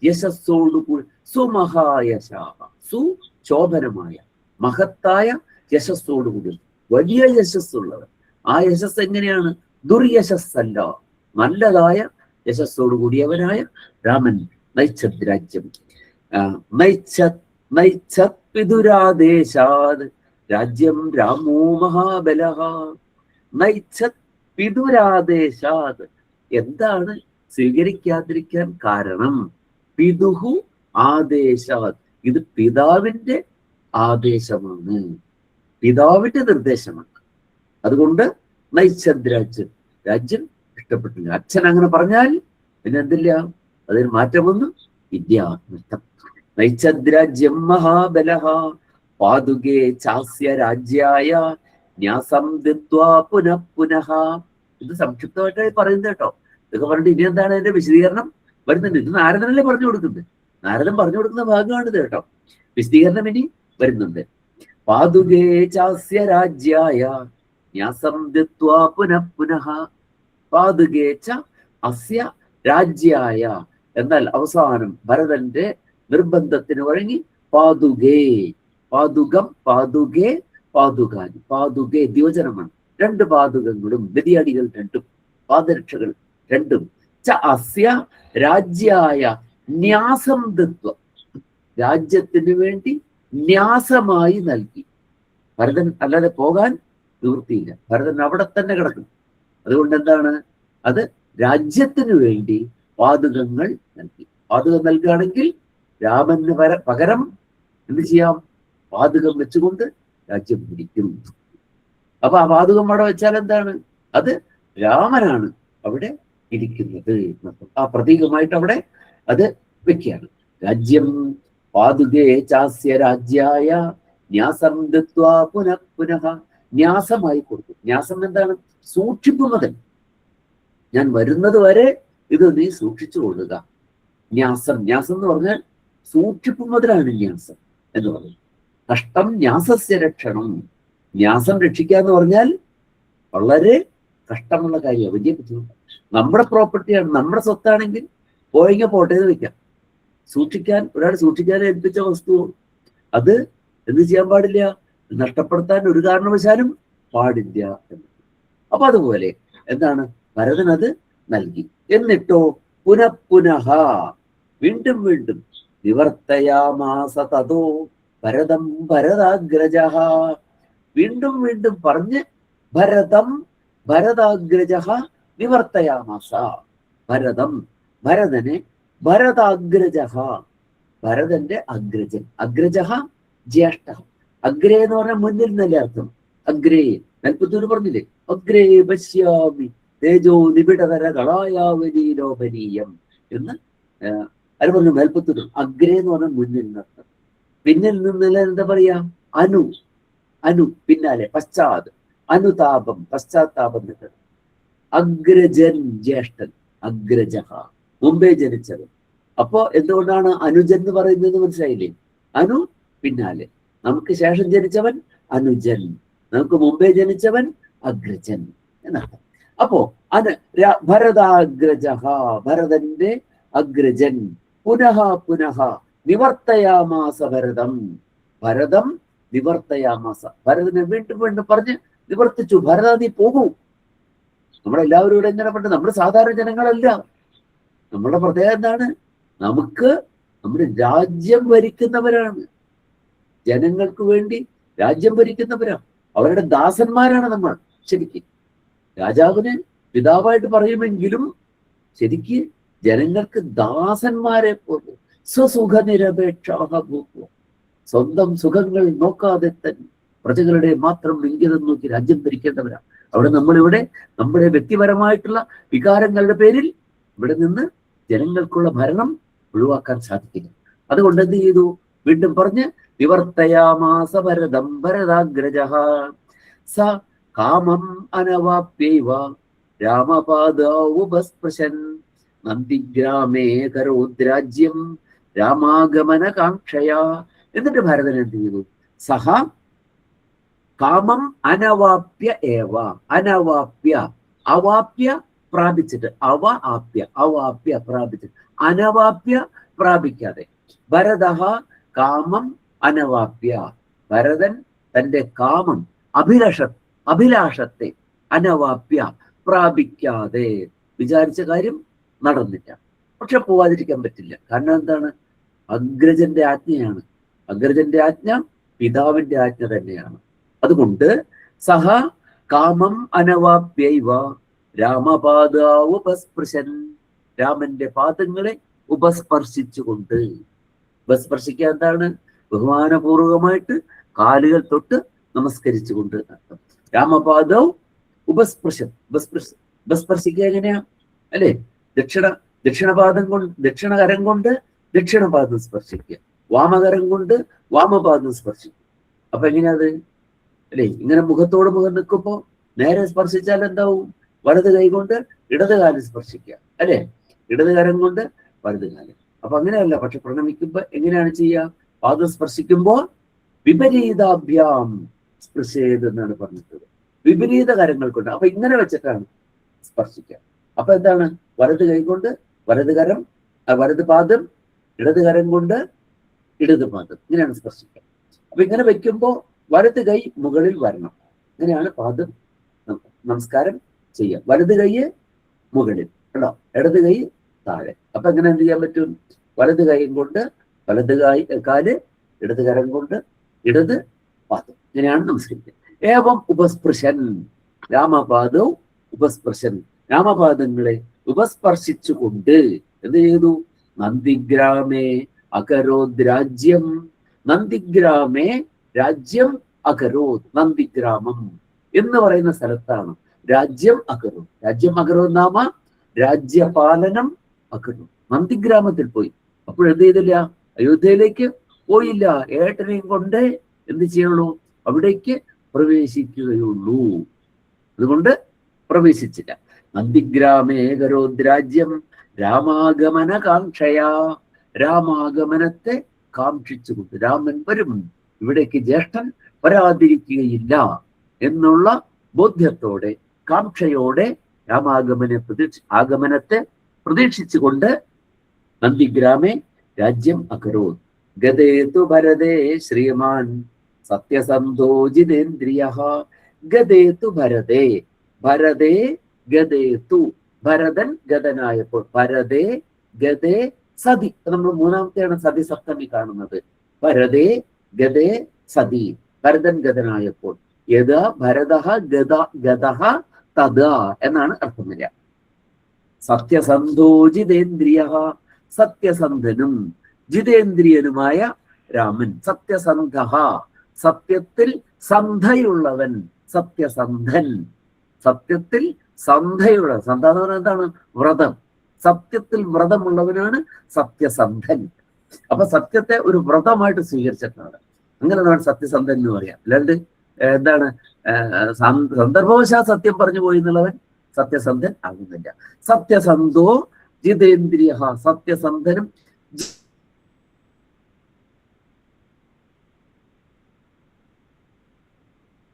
യശസ്സോടുകൂടി സുമഹായശാഹ, സുശോഭനമായ മഹത്തായ യശസ്സോടുകൂടി, വലിയ യശസ്സുള്ളവർ. ആ യശസ് എങ്ങനെയാണ്? ദുർയശസ്സല്ല, നല്ലതായ യശസ്സോടുകൂടിയവനായ രാമൻ. നൈച്ഛത് രാജ്യം നൈച്ഛത് പിതുരാദേശാത് രാജ്യം രാമോ മഹാബലഃ. നൈച്ഛത് പിതുരാദേശാത്, എന്താണ് സ്വീകരിക്കാതിരിക്കാൻ കാരണം? പിതുഹു ആദേശാത്, ഇത് പിതാവിന്റെ ആദേശമാണ്, പിതാവിന്റെ നിർദ്ദേശമാണ്. അതുകൊണ്ട് നൈച്ഛത് രാജ്യം, രാജ്യം ഇഷ്ടപ്പെട്ടില്ല. അച്ഛൻ അങ്ങനെ പറഞ്ഞാൽ പിന്നെ എന്തില്ല, അതിന് മാറ്റമൊന്നും ഇല്ല. നൈച്ഛത് രാജ്യം മഹാബലഃ പാതുകേ ചാസ്യ രാജ്യായ ന്യാസം ദിത്വാ പുനഃ പുനഃ. ഇത് സംക്ഷിപ്തമായിട്ടായി പറയുന്നത് കേട്ടോ. ഇതൊക്കെ പറഞ്ഞിട്ട് ഇനി എന്താണ് അതിന്റെ വിശദീകരണം വരുന്നുണ്ട്. ഇത് നാരദനല്ലേ പറഞ്ഞു കൊടുക്കുന്നത്, നാരദൻ പറഞ്ഞു കൊടുക്കുന്ന ഭാഗമാണിത് കേട്ടോ. വിശദീകരണം ഇനി വരുന്നുണ്ട്. പാതുകേ ചാസ്യ രാജ്യായ ന്യാസം ദിത്വാ പുനഃ പുനഃ. പാതുകേ ച അസ്യ രാജ്യായ, എന്നാൽ അവസാനം ഭരതന്റെ നിർബന്ധത്തിന് വഴങ്ങി പാതുകേ, പാതുകം, പാതുകേ, പാതുകാനി. പാതുകേ ദ്യോജനമാണ്. രണ്ട് പാതുകങ്ങളും ബലിയടികൾ രണ്ടും പാദരക്ഷകൾ രണ്ടും. ച അസ്യ രാജ്യായ ന്യാസം ദത്വം, രാജ്യത്തിന് വേണ്ടി ന്യാസമായി നൽകി. ഭരതൻ അല്ലാതെ പോകാൻ നിവൃത്തിയില്ല, ഭരതൻ അവിടെ തന്നെ കിടക്കും. അതുകൊണ്ട് എന്താണ്, അത് രാജ്യത്തിന് വേണ്ടി പാതുകങ്ങൾ നൽകി. പാതുകം നൽകുകയാണെങ്കിൽ രാമന് പകരം എന്ത് ചെയ്യാം? പാതുകം വെച്ചുകൊണ്ട് രാജ്യം പിടിക്കും. അപ്പൊ ആ പാതുകം അവിടെ വെച്ചാൽ എന്താണ്? അത് രാമനാണ് അവിടെ ഇരിക്കുന്നത്. ആ പ്രതീകമായിട്ട് അവിടെ അത് വെക്കുകയാണ്. രാജ്യം പാതുകേ ചാസ്യ രാജ്യായ ന്യാസം ദത്വാ പുനഃ പുനഃ. ന്യാസമായി കൊടുക്കും. ന്യാസം എന്താണ്? സൂക്ഷിപ്പ് മുതൽ, ഞാൻ വരുന്നത് വരെ ഇത് നീ സൂക്ഷിച്ചു കൊള്ളുക. ന്യാസം, ന്യാസം എന്ന് പറഞ്ഞാൽ സൂക്ഷിപ്പ് മുതലാണ് ന്യാസം എന്ന് പറയുന്നത്. കഷ്ടം ന്യാസസ്യ രക്ഷണം. ന്യാസം രക്ഷിക്കുക എന്ന് പറഞ്ഞാൽ വളരെ കഷ്ടമുള്ള കാര്യമാണ്, വലിയ ബുദ്ധിമുട്ട്. നമ്മുടെ പ്രോപ്പർട്ടിയാണ്, നമ്മുടെ സ്വത്താണെങ്കിൽ പോയെങ്കിൽ പോട്ടെ എന്ന് വെക്കാം. സൂക്ഷിക്കാൻ, ഒരാൾ സൂക്ഷിക്കാൻ ഏൽപ്പിച്ച വസ്തു അത് എന്ത് ചെയ്യാൻ പാടില്ല? നഷ്ടപ്പെടുത്താൻ ഒരു കാരണവശാലും പാടില്ല എന്ന്. അപ്പൊ അതുപോലെ എന്താണ്, ഭരതൻ അത് നൽകി. എന്നിട്ടോ പുനഃ പുനഃ, വീണ്ടും വീണ്ടും നിവർത്തയാമാസ തതോ ഭരതം ഭരതാഗ്രജഃ. വീണ്ടും വീണ്ടും പറഞ്ഞ് ഭരതം ഭരതാഗ്രജഃ നിവർത്തയാമാസ. ഭരതം, ഭരതനെ, ഭരതാഗ്രജഃ, ഭരതന്റെ അഗ്രജൻ. അഗ്രജഃ ജ്യേഷ്ഠ. അഗ്രേ എന്ന് പറഞ്ഞാൽ മുന്നിൽ എന്നല്ലേ അർത്ഥം. അഗ്രേ, നൽപ്പത്തൂര് പറഞ്ഞില്ലേ, അഗ്രേ പശ്യാമി തേജോ നിബിഡതര കളായാവലീലോപനീയം എന്ന് അത് പറഞ്ഞു മേൽപ്പത്തൂര്. അഗ്രേ എന്ന് പറഞ്ഞാൽ മുന്നിൽ എന്നർത്ഥം. പിന്നിൽ നിന്നല്ല എന്താ പറയാ? അനു, അനു പിന്നാലെ, പശ്ചാത്, അനുതാപം, പശ്ചാത്താപം നിട്ടത്. അഗ്രജൻ ജ്യേഷ്ഠൻ, അഗ്രജഹ മുമ്പേ ജനിച്ചത്. അപ്പോ എന്തുകൊണ്ടാണ് അനുജൻ എന്ന് പറയുന്നത് മനസ്സിലായില്ലേ? അനു പിന്നാലെ, നമുക്ക് ശേഷം ജനിച്ചവൻ അനുജൻ, നമുക്ക് മുമ്പേ ജനിച്ചവൻ അഗ്രജൻ എന്നർത്ഥം. അപ്പോ ഭരതാഗ്രജഹ, ഭരതന്റെ അഗ്രജൻ. പുനഃ പുനഃ നിവർത്തയാമാസ ഭരതം, ഭരതം നിവർത്തയാമാസ, ഭരതനെ വീണ്ടും വീണ്ടും പറഞ്ഞ് നിവർത്തിച്ചു. ഭരത നീ പോകൂ. നമ്മളെല്ലാവരും ഇവിടെ എങ്ങനെ പറഞ്ഞു? നമ്മൾ സാധാരണ ജനങ്ങളല്ല. നമ്മളുടെ പ്രത്യേകത എന്താണ്? നമുക്ക് നമ്മുടെ രാജ്യം ഭരിക്കുന്നവരാണ്, ജനങ്ങൾക്ക് വേണ്ടി രാജ്യം ഭരിക്കുന്നവരാണ്, അവരുടെ ദാസന്മാരാണ് നമ്മൾ. ശരിക്ക് രാജാവിന് പിതാവായിട്ട് പറയുമെങ്കിലും ശരിക്ക് ജനങ്ങൾക്ക് ദാസന്മാരെ പോലെ സ്വസുഖ നിരപേക്ഷാഹ ഭൂത്വ, സ്വന്തം സുഖങ്ങൾ നോക്കാതെ തന്നെ പ്രജകളുടെ മാത്രം ഇംഗിതം നോക്കി രാജ്യം ഭരിക്കേണ്ടവരാണ്. അവിടെ നമ്മളിവിടെ നമ്മുടെ വ്യക്തിപരമായിട്ടുള്ള വികാരങ്ങളുടെ പേരിൽ ഇവിടെ നിന്ന് ജനങ്ങൾക്കുള്ള ഭരണം ഒഴിവാക്കാൻ സാധിക്കില്ല. അതുകൊണ്ട് എന്ത് ചെയ്തു? വീണ്ടും പറഞ്ഞ് നിവർത്തയാമാസ ഭരതം ഭരതാഗ്രജഃ സ കാമം അനവാപ്യൈവ രാമപാദൗപസ്പൃശൻ നന്ദിഗ്രാമേ കരോദ്രാജ്യം രാമാഗമന കാക്ഷയാ. എന്നിട്ട് ഭരതൻ എന്ത് ചെയ്തു? സഹ കാമം അനവാപ്യ ഏവ, അനവാപ്യ, അവാപ്യ പ്രാപിച്ചിട്ട്, അവാപ്യ പ്രാപിച്ചിട്ട്, അനവാപ്യ പ്രാപിക്കാതെ. ഭരതഃ കാമം അനവാപ്യ, ഭരതൻ തന്റെ കാമം അഭിലാഷത്തെ അനവാപ്യ പ്രാപിക്കാതെ, വിചാരിച്ച കാര്യം നടന്നില്ല. പക്ഷെ പോവാതിരിക്കാൻ പറ്റില്ല. കാരണം എന്താണ്? അഗ്രജന്റെ ആജ്ഞയാണ്. അഗ്രജന്റെ ആജ്ഞ പിതാവിന്റെ ആജ്ഞ തന്നെയാണ്. അതുകൊണ്ട് സഹ കാമം അനവാപ്യൈവ രാമപാദാവുപസ്പൃശൻ, രാമന്റെ പാദങ്ങളെ ഉപസ്പർശിച്ചുകൊണ്ട്. ഉപസ്പർശിക്കുക എന്താണ്? ബഹുമാനപൂർവകമായിട്ട് കാലുകൾ തൊട്ട് നമസ്കരിച്ചുകൊണ്ട് അർത്ഥം. രാമപാദവും ഉപസ്പർശിക്കുക എങ്ങനെയാ? അല്ലെ, ദക്ഷിണപാദം കൊണ്ട് ദക്ഷിണകരം കൊണ്ട് ദക്ഷിണപാദം സ്പർശിക്കുക, വാമകരം കൊണ്ട് വാമപാദം സ്പർശിക്കുക. അപ്പൊ എങ്ങനെയാ അത്? അല്ലെ, ഇങ്ങനെ മുഖത്തോട് മുഖം നിൽക്കുമ്പോ നേരെ സ്പർശിച്ചാൽ എന്താവും? വലത് കൈ കൊണ്ട് ഇടത് കാലം സ്പർശിക്കുക, അല്ലെ, ഇടത് കരം കൊണ്ട് വലത് കാലം. അപ്പൊ അങ്ങനെയല്ല. പക്ഷെ പ്രണമിക്കുമ്പോ എങ്ങനെയാണ് ചെയ്യുക? പാദം സ്പർശിക്കുമ്പോ വിപരീതാഭ്യാം സ്പൃശേത് എന്നാണ് പറഞ്ഞിട്ടുള്ളത്. വിപരീത കരങ്ങൾ കൊണ്ട്. അപ്പൊ ഇങ്ങനെ വെച്ചിട്ടാണ് സ്പർശിക്കുക. അപ്പൊ എന്താണ്? വലത് കൈ കൊണ്ട് വലത് കരം, വലത് പാദം, ഇടത് കരം കൊണ്ട് ഇടത് പാദം, ഇങ്ങനെയാണ് സ്പർശിക്കുക. അപ്പൊ ഇങ്ങനെ വെക്കുമ്പോ വലത് കൈ മുകളിൽ വരണം. ഇങ്ങനെയാണ് പാദം നമസ്കാരം ചെയ്യുക. വലത് കൈ മുകളിൽ കേട്ടോ, ഇടത് കൈ താഴെ. അപ്പൊ എങ്ങനെ എന്ത് ചെയ്യാൻ പറ്റും? വലത് കൈ കൊണ്ട് വലത് കാല്, ഇടത് കരം കൊണ്ട് ഇടത് പാദം, ഇങ്ങനെയാണ് നമസ്കരിക്കുക. ഏവം ഉപസ്പൃശൻ, രാമപാദവും ഉപസ്പൃശൻ, രാമപാദങ്ങളെ ഉപസ്പർശിച്ചുകൊണ്ട് എന്ത് ചെയ്തു? നന്ദിഗ്രാമേ അകരോദ് രാജ്യം, നന്ദിഗ്രാമേ രാജ്യം അകരോദ്, നന്ദിഗ്രാമം എന്ന് പറയുന്ന സ്ഥലത്താണ് രാജ്യം അകരോദ്. രാജ്യം അകരോദ് നാമ രാജ്യപാലനം അകരോദ്. നന്ദിഗ്രാമത്തിൽ പോയി. അപ്പോഴെന്ത് ചെയ്തില്ല? അയോധ്യയിലേക്ക് പോയില്ല. ഏട്ടനെയും കൊണ്ട് എന്ത് ചെയ്യുള്ളൂ? അവിടേക്ക് പ്രവേശിക്കുകയുള്ളൂ. അതുകൊണ്ട് പ്രവേശിച്ചില്ല. നന്ദിഗ്രാമേ കരോദ് രാജ്യം രാമാഗമന കാംക്ഷയാ, രാമാഗമനത്തെ കാക്ഷിച്ചുകൊണ്ട്, രാമൻ വരും, ഇവിടേക്ക് ജ്യേഷ്ഠൻ വരാതിരിക്കുകയില്ല എന്നുള്ള ബോധ്യത്തോടെ, കാംക്ഷയോടെ ആഗമനത്തെ പ്രതീക്ഷിച്ചുകൊണ്ട് നന്ദിഗ്രാമേ രാജ്യം അകരോത്. ഗതേതു ഭരതേ ശ്രീമാൻ സത്യസന്ധോ ജിതേന്ദ്രിയഃ. ഗതേതു ഭരതേ, ഭരതേ ഗതേതു, ഭരതൻ ഗതനായപ്പോൾ, ഭരതേ ഗതേ സതി, നമ്മൾ മൂന്നാമത്തെയാണ് സതി സപ്തമി കാണുന്നത്. ഭരതേ ഗതേ സതി, ഭരതൻ ഗതനായപ്പോൾ. യഥാ ഭരതഃ ഗതഃ തദാ എന്നാണ് അർത്ഥം വരിക. സത്യസന്ധോ ജിതേന്ദ്രിയഃ, സത്യസന്ധനും ജിതേന്ദ്രിയനുമായ രാമൻ. സത്യസന്ധഃ, സത്യത്തിൽ സന്ധയുള്ളവൻ, സത്യസന്ധൻ, സത്യത്തിൽ സന്ധയുള്ള, സന്ധ എന്ന് പറഞ്ഞാൽ എന്താണ്? വ്രതം. സത്യത്തിൽ വ്രതമുള്ളവനാണ് സത്യസന്ധൻ. അപ്പൊ സത്യത്തെ ഒരു വ്രതമായിട്ട് സ്വീകരിച്ചിട്ടാണ്, അങ്ങനെ നമ്മൾ സത്യസന്ധൻ എന്ന് പറയാം. അല്ലാണ്ട് എന്താണ് സന്ദർഭവശാ സത്യം പറഞ്ഞു പോയി എന്നുള്ളവൻ സത്യസന്ധൻ ആകുന്നില്ല. സത്യസന്ധോ ജിതേന്ദ്രിയ, സത്യസന്ധനും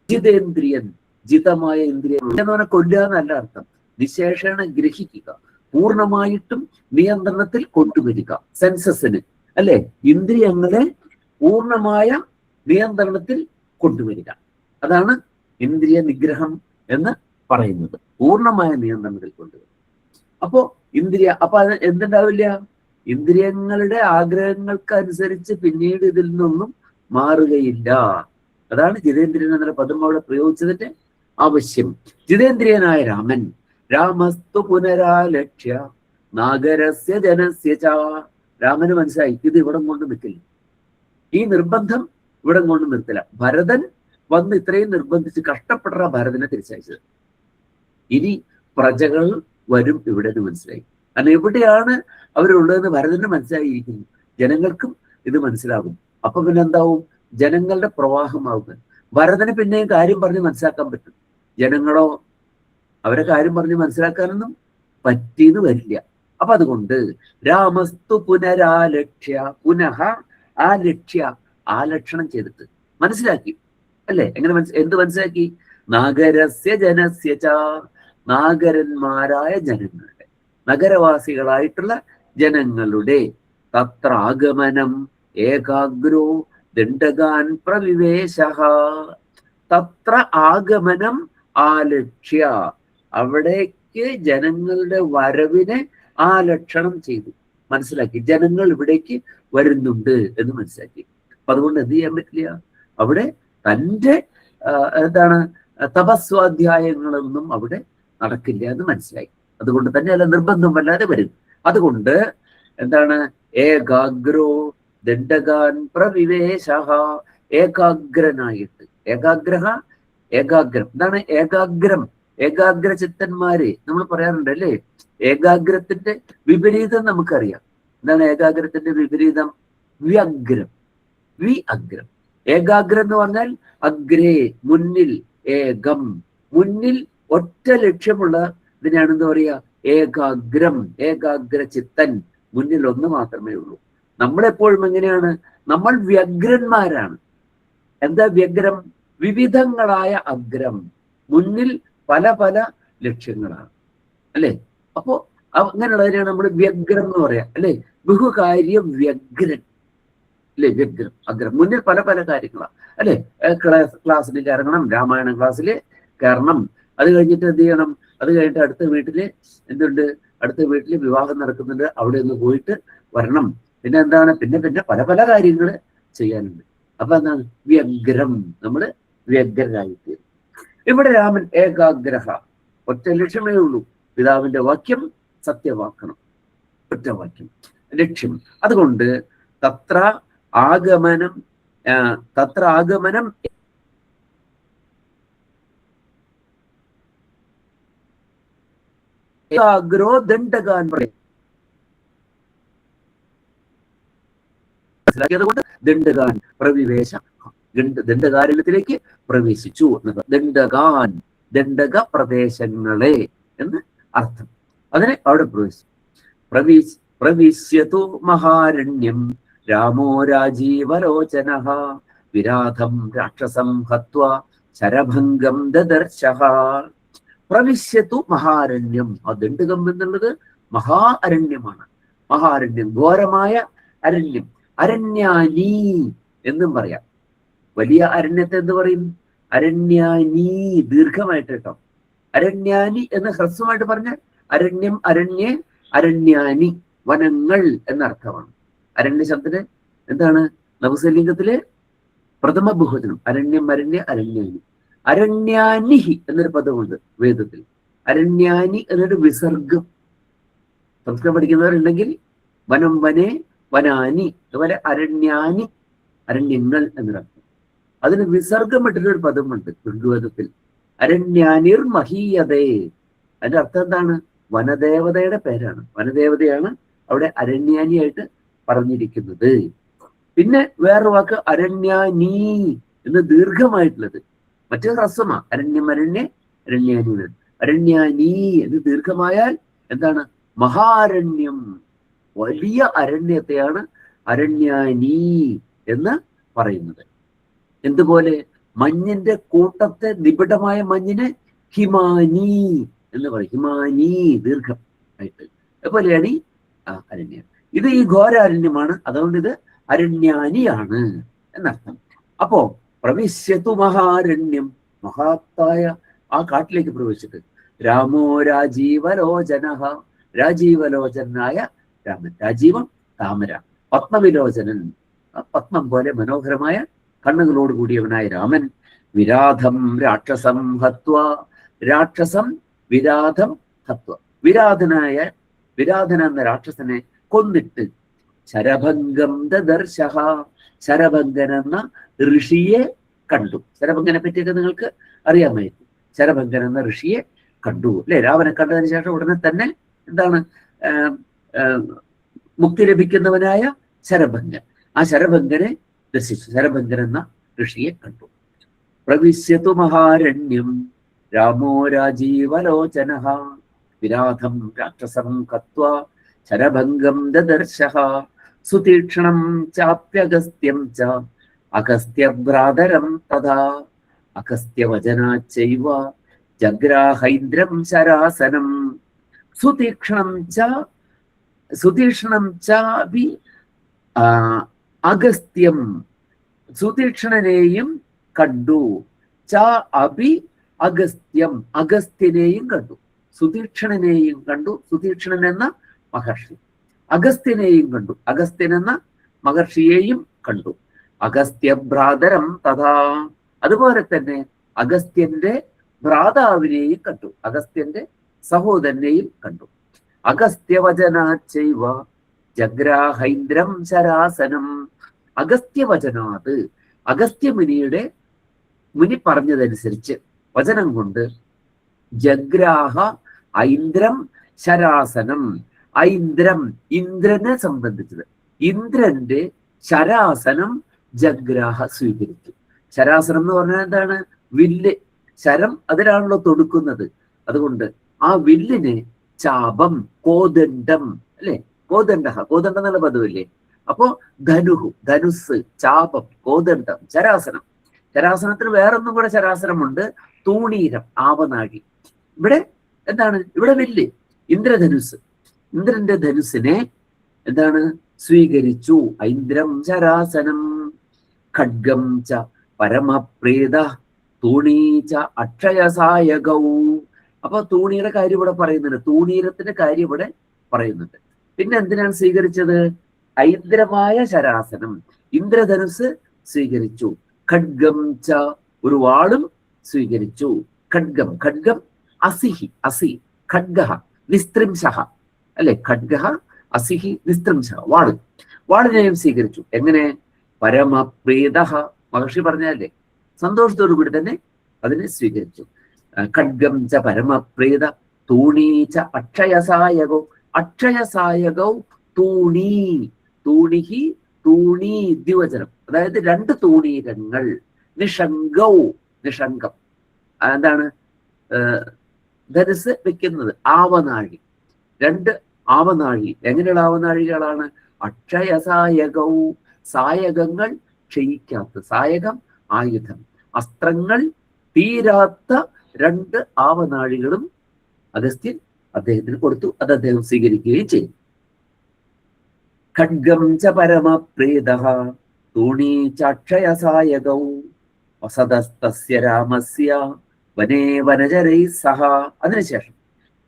ജിതേന്ദ്രിയൻ, ജിതമായ ഇന്ദ്രിയൻ എന്ന് പറഞ്ഞാൽ കൊല്ലുക എന്നല്ല അർത്ഥം. നിശേഷണ ഗ്രഹിക്കുക, പൂർണ്ണമായിട്ടും നിയന്ത്രണത്തിൽ കൊണ്ടുവരിക. സെൻസസിന് അല്ലെ, ഇന്ദ്രിയങ്ങളെ പൂർണ്ണമായ നിയന്ത്രണത്തിൽ കൊണ്ടുവരിക, അതാണ് ഇന്ദ്രിയ നിഗ്രഹം എന്ന് പറയുന്നത്. പൂർണ്ണമായ നിയന്ത്രണത്തിൽ കൊണ്ടുവരിക. അപ്പോ അപ്പൊ അത് എന്തുണ്ടാവില്ല? ഇന്ദ്രിയങ്ങളുടെ ആഗ്രഹങ്ങൾക്ക് അനുസരിച്ച് പിന്നീട് ഇതിൽ നിന്നൊന്നും മാറുകയില്ല. അതാണ് ജിതേന്ദ്രിയൻ എന്നുള്ള പദം അവിടെ പ്രയോഗിച്ചതിന്റെ ആവശ്യം. ജിതേന്ദ്രിയനായ രാമൻ, രാമസ്തു പുനരാലക്ഷ്യ നാഗരസ്യ ജനസ്യ ച. രാമന് മനസ്സിലായി ഇത് ഇവിടം കൊണ്ട് നിൽക്കില്ല, ഈ നിർബന്ധം ഇവിടം കൊണ്ട് നിർത്തില്ല. ഭരതൻ വന്ന് ഇത്രയും നിർബന്ധിച്ച് കഷ്ടപ്പെട്ട ഭരതനെ തിരിച്ചയച്ചത്. ഇനി പ്രജകൾ വരും ഇവിടെ എന്ന് മനസ്സിലായി. കാരണം എവിടെയാണ് അവരുള്ളതെന്ന് ഭരതന് മനസ്സിലായിരിക്കുന്നു, ജനങ്ങൾക്കും ഇത് മനസ്സിലാകും. അപ്പൊ പിന്നെ എന്താവും? ജനങ്ങളുടെ പ്രവാഹമാകും. ഭരതന് പിന്നെയും കാര്യം പറഞ്ഞ് മനസ്സിലാക്കാൻ പറ്റും. ജനങ്ങളോ അവരെ കാര്യം പറഞ്ഞ് മനസ്സിലാക്കാനൊന്നും പറ്റിയെന്ന് വരില്ല. അപ്പൊ അതുകൊണ്ട് രാമസ്തു പുനരാലക്ഷ്യ, പുനഃ ആലക്ഷ്യ, ആലക്ഷണം ചെയ്തിട്ട് മനസ്സിലാക്കി അല്ലെ. എങ്ങനെ എന്ത് മനസ്സിലാക്കി? നാഗരസ്യ ജനസ്യ ച, നാഗരന്മാരായ ജനങ്ങളുടെ, നഗരവാസികളായിട്ടുള്ള ജനങ്ങളുടെ തത്ര ആഗമനം ഏകാഗ്രോ ദണ്ഡകാൻ പ്രവിവേശഃ. തത്ര ആഗമനം ആലക്ഷ്യ, അവിടേക്ക് ജനങ്ങളുടെ വരവിനെ ആലക്ഷണം ചെയ്തു, മനസ്സിലാക്കി. ജനങ്ങൾ ഇവിടേക്ക് വരുന്നുണ്ട് എന്ന് മനസ്സിലാക്കി. അപ്പൊ അതുകൊണ്ട് എന്ത് ചെയ്യാൻ പറ്റില്ല, അവിടെ തൻ്റെ എന്താണ് തപസ്വാധ്യായങ്ങളൊന്നും അവിടെ നടക്കില്ല എന്ന് മനസ്സിലായി. അതുകൊണ്ട് തന്നെ അല്ല, നിർബന്ധം വല്ലാതെ വരും. അതുകൊണ്ട് എന്താണ്, ഏകാഗ്രോ ദണ്ഡകാൻ പ്രവിവേശഃ, ഏകാഗ്രനായിട്ട്. ഏകാഗ്രം, എന്താണ് ഏകാഗ്രം? ഏകാഗ്രചിത്തന്മാര് നമ്മൾ പറയാറുണ്ട് അല്ലേ? ഏകാഗ്രത്തിന്റെ വിപരീതം നമുക്കറിയാം. എന്താണ് ഏകാഗ്രത്തിന്റെ വിപരീതം? വ്യഗ്രം. അഗ്രം. ഏകാഗ്രം എന്ന് പറഞ്ഞാൽ അഗ്രേ, മുന്നിൽ. ഏകം, മുന്നിൽ ഒറ്റ ലക്ഷ്യമുള്ള ഇതിനാണെന്ന് പറയാ ഏകാഗ്രം. ഏകാഗ്രചിത്തൻ, മുന്നിൽ ഒന്ന് മാത്രമേ ഉള്ളൂ. നമ്മളെപ്പോഴും എങ്ങനെയാണ്? നമ്മൾ വ്യഗ്രന്മാരാണ്. എന്താ വ്യഗ്രം? വിവിധങ്ങളായ അഗ്രം, മുന്നിൽ പല പല ലക്ഷ്യങ്ങളാണ് അല്ലെ? അപ്പോ അങ്ങനെയുള്ളതിനാണ് നമ്മൾ വ്യഗ്രം എന്ന് പറയാം അല്ലെ? ബഹുകാര്യ വ്യഗ്രൻ അല്ലെ? വ്യഗ്രം, അഗ്രം, മുന്നിൽ പല പല കാര്യങ്ങളാണ് അല്ലെ? ക്ലാസ്സിൽ കയറണം, രാമായണ ക്ലാസ്സിൽ കയറണം, അത് കഴിഞ്ഞിട്ട് എന്ത് ചെയ്യണം? അത് കഴിഞ്ഞിട്ട് അടുത്ത വീട്ടില് എന്തുണ്ട്? അടുത്ത വീട്ടില് വിവാഹം നടക്കുന്നുണ്ട്, അവിടെ ഒന്ന് പോയിട്ട് വരണം. പിന്നെ എന്താണ്? പിന്നെ പല പല കാര്യങ്ങൾ ചെയ്യാനുണ്ട്. അപ്പൊ എന്താണ്? വ്യഗ്രം, നമ്മള് വ്യഗ്രരായിത്തീരും. ഇവിടെ രാമൻ ഏകാഗ്രഹ, ഒറ്റ ലക്ഷ്യമേ ഉള്ളൂ, പിതാവിന്റെ വാക്യം സത്യവാക്കണം, ഒറ്റ വാക്യം ലക്ഷ്യം. അതുകൊണ്ട് തത്ര ആഗമനം ഏകാഗ്രോ ദണ്ഡകാൻ മനസ്സിലാക്കിയതുകൊണ്ട് ദണ്ഡകാൻ പ്രവിവേശ, ദണ്ഡകാരണ്യത്തിലേക്ക് പ്രവേശിച്ചു. ദണ്ഡകാൻ, ദണ്ഡക പ്രദേശങ്ങളെ എന്ന് അർത്ഥം. അതിനെ അവിടെ പ്രവിശ്യതു മഹാരണ്യം രാമോ രാജീവലോചനഃ വിരാധം രാക്ഷസം ഹത്വാ ശരഭംഗം ദദർശഃ. പ്രവിശ്യതു മഹാരണ്യം. ആ ദണ്ഡകം എന്നുള്ളത് മഹാ അരണ്യമാണ്. മഹാരണ്യം, ഘോരമായ അരണ്യം. അരണ്യാനി എന്നും പറയാം. വലിയ അരണ്യത്തെ എന്ത് പറയും? അരണ്യാനി, ദീർഘമായിട്ട് കേട്ടോ. അരണ്യാനി എന്ന് ഹ്രസ്വമായിട്ട് പറഞ്ഞാൽ അരണ്യം, അരണ്യേ, അരണ്യാനി, വനങ്ങൾ എന്നർത്ഥമാണ്. അരണ്യ ശബ്ദത്തിന് എന്താണ്? നപുംസകലിംഗത്തിലെ പ്രഥമ ബഹുവചനം. അരണ്യം, അരണ്യ, അരണ്യാനി. അരണ്യാനിഹി എന്നൊരു പദമുണ്ട് വേദത്തിൽ. അരണ്യാനി എന്നൊരു വിസർഗം. സംസ്കൃതം പഠിക്കുന്നവരുണ്ടെങ്കിൽ വനം, വനേ, വനാനി, അതുപോലെ അരണ്യാനി, അരണ്യങ്ങൾ എന്നൊരർത്ഥം. അതിന് വിസർഗം ഇട്ടിട്ടൊരു പദമുണ്ട് ഋഗ്വേദത്തിൽ. അരണ്യാനിർ മഹീയതേ. അതിന്റെ അർത്ഥം എന്താണ്? വനദേവതയുടെ പേരാണ്. വനദേവതയാണ് അവിടെ അരണ്യാനിയായിട്ട് പറഞ്ഞിരിക്കുന്നത്. പിന്നെ വേറൊരു വാക്ക് അരണ്യാനീ എന്ന് ദീർഘമായിട്ടുള്ളത്. മറ്റേ ഹ്രസ്വമാ. അരണ്യം, അരണ്യ, അരണ്യാനി. അരണ്യാനീ എന്ന് ദീർഘമായാൽ എന്താണ്? മഹാരണ്യം, വലിയ അരണ്യത്തെയാണ് അരണ്യാനീ എന്ന് പറയുന്നത്. എന്തുപോലെ? മഞ്ഞിന്റെ കൂട്ടത്തെ, നിബിഡമായ മഞ്ഞിനെ ഹിമാനി എന്ന് പറയും. ഹിമാനി, ദീർഘം ആയിട്ട്. അതുപോലെയാണ് ഈ അരണ്യം. ഇത് ഈ ഘോരാരണ്യമാണ്. അതുകൊണ്ട് ഇത് അരണ്യാനിയാണ് എന്നർത്ഥം. അപ്പോ പ്രവിശ്യതു മഹാരണ്യം, മഹാത്തായ ആ കാട്ടിലേക്ക് പ്രവേശിച്ചിട്ട് രാമോ രാജീവലോചനഃ, രാജീവലോചനായ രാമൻ. രാജീവം താമര, പത്മവിലോചനൻ, പത്മം പോലെ മനോഹരമായ കണ്ണുകളോട് കൂടിയവനായ രാമൻ. വിരാധം രാക്ഷസം ഹത്വ, രാക്ഷസം വിരാധം ഹത്വ, വിരാധന എന്ന രാക്ഷസനെ കൊന്നിട്ട് ശരഭംഗം ദദർശഃ, ശരഭംഗൻ എന്ന ഋഷിയെ കണ്ടു. ശരഭംഗനെ പറ്റിയൊക്കെ നിങ്ങൾക്ക് അറിയാമായിരിക്കും. ശരഭംഗൻ എന്ന ഋഷിയെ കണ്ടു അല്ലെ? രാവനെ കണ്ടതിന് ശേഷം ഉടനെ തന്നെ എന്താണ്? മുക്തി ലഭിക്കുന്നവനായ ശരഭംഗൻ. ആ ശരഭംഗനെ ദർശിച്ചു. ശരഭംഗൻ എന്ന ഋഷിയെ കണ്ടു. പ്രവിശ്യതു മഹാരണ്യം രാമോ രാജീവലോചനഃ വിരാധം രാക്ഷസം ഹത്വാ ശരഭംഗം ദദർശഃ സുതീക്ഷണം ചാപ്യഗസ്ത്യം ച അഗസ്ത്യഭ്രാതരം തഥാ അഗസ്ത്യവചനാച്ചൈവ ജഗ്രാഹൈന്ദ്രം ശരാസനം സുതീക്ഷ്ണം ചാപി അഗസ്ത്യം, സുതീക്ഷ്ണനെയും കണ്ടു. ച അഭി അഗസ്ത്യം, അഗസ്ത്യനെയും കണ്ടു. സുതീക്ഷ്ണനെയും കണ്ടു. സുതീക്ഷ്ണൻ എന്ന മഹർഷി. അഗസ്ത്യനെയും കണ്ടു. അഗസ്ത്യൻ എന്ന മഹർഷിയെയും കണ്ടു. അഗസ്ത്യ ഭ്രാതരം തഥാ, അതുപോലെ തന്നെ അഗസ്ത്യന്റെ ഭ്രാതാവിനെയും കണ്ടു. അഗസ്ത്യന്റെ സഹോദരനെയും കണ്ടു. അഗസ്ത്യവചനാച്ചൈവ ജഗ്രാഹൈന്ദ്രം ശരാസനം. അഗസ്ത്യവചനാത്, അഗസ്ത്യമുനിയുടെ മുനി പറഞ്ഞതനുസരിച്ച് വചനം കൊണ്ട് ജഗ്രാഹ ഐന്ദ്രം ശരാസനം, ഐന്ദ്രം ഇന്ദ്രനെ സംബന്ധിച്ചത്, ഇന്ദ്രന്റെ ശരാസനം ജഗ്രാഹ സ്വീകരിച്ചു. ശരാസനം എന്ന് പറഞ്ഞാൽ എന്താണ്? വില്ല്. ശരം അതിലാണല്ലോ തൊടുക്കുന്നത്. അതുകൊണ്ട് ആ വില്ലിനെ ചാപം, കോദണ്ഡം, അല്ലെ? കോദണ്ഡം എന്നുള്ള പദവില്ലേ? അപ്പോ ധനുഹു, ധനുസ്, ചാപം, കോദണ്ഡം, ശരാസനം. ശരാസനത്തിന് വേറൊന്നും കൂടെ ശരാസനമുണ്ട്, തൂണീരം, ആവനാഴി. ഇവിടെ എന്താണ്? ഇവിടെ വില്ല്, ഇന്ദ്രധനുസ്. ഇന്ദ്രന്റെ ധനുസിനെ എന്താണ്? സ്വീകരിച്ചു. ഐന്ദ്രം ശരാസനം. ഖഡ്ഗം ച പരമപ്രീത തൂണീച്ച അക്ഷയസായകൗ. അപ്പൊ തൂണിയുടെ കാര്യം ഇവിടെ പറയുന്നുണ്ട്, തൂണീരത്തിന്റെ കാര്യം ഇവിടെ പറയുന്നുണ്ട്. പിന്നെ എന്തിനാണ് സ്വീകരിച്ചത്? ഐന്ദ്രമായ ശരാസനം, ഇന്ദ്രധനുസ് സ്വീകരിച്ചു. ഖഡ്ഗം ച, ഒരു വാളും സ്വീകരിച്ചു. ഖഡ്ഗം, ഖഡ്ഗം അസിഹി, അസി, ഖഡ്ഗ നിസ്ത്രിംശ, അല്ലെ? ഖഡ്ഗ അസിഹി നിസ്ത്രിംശ, വാള്. വാളിനെയും സ്വീകരിച്ചു. എങ്ങനെ? പരമപ്രീത, മഹർഷി പറഞ്ഞല്ലേ, സന്തോഷത്തോടു കൂടി തന്നെ അതിനെ സ്വീകരിച്ചു. ഖഡ്ഗം ച പരമപ്രീത തൂണീച്ച അക്ഷയസായകൗ. അക്ഷയസായകൗ തൂണീ, തൂണിഹി, തൂണീ ദ്വിവചനം, അതായത് രണ്ട് തൂണീരങ്ങൾ. നിഷംഗൗ, നിഷംഗം എന്താണ്? ധനുസ് വെക്കുന്നത്. ആവനാഴി, രണ്ട് ആവനാഴി. എങ്ങനെയുള്ള ആവനാഴികളാണ്? അക്ഷയസായകൗ, സായകങ്ങൾ ക്ഷയിക്കാത്ത, സായകം ആയുധം, അസ്ത്രങ്ങൾ തീരാത്ത രണ്ട് ആവനാഴികളും അഗസ്ത്യൻ അദ്ദേഹത്തിന് കൊടുത്തു. അത് അദ്ദേഹം സ്വീകരിക്കുകയും ചെയ്തു. ഖഡ്ഗം ച പരമപ്രീതഃ തൂണീ ചക്ഷയസായകൗ വസതസ്തസ്യ രാമസ്യ വനേ വനചരൈഃ സഹ. അതിനുശേഷം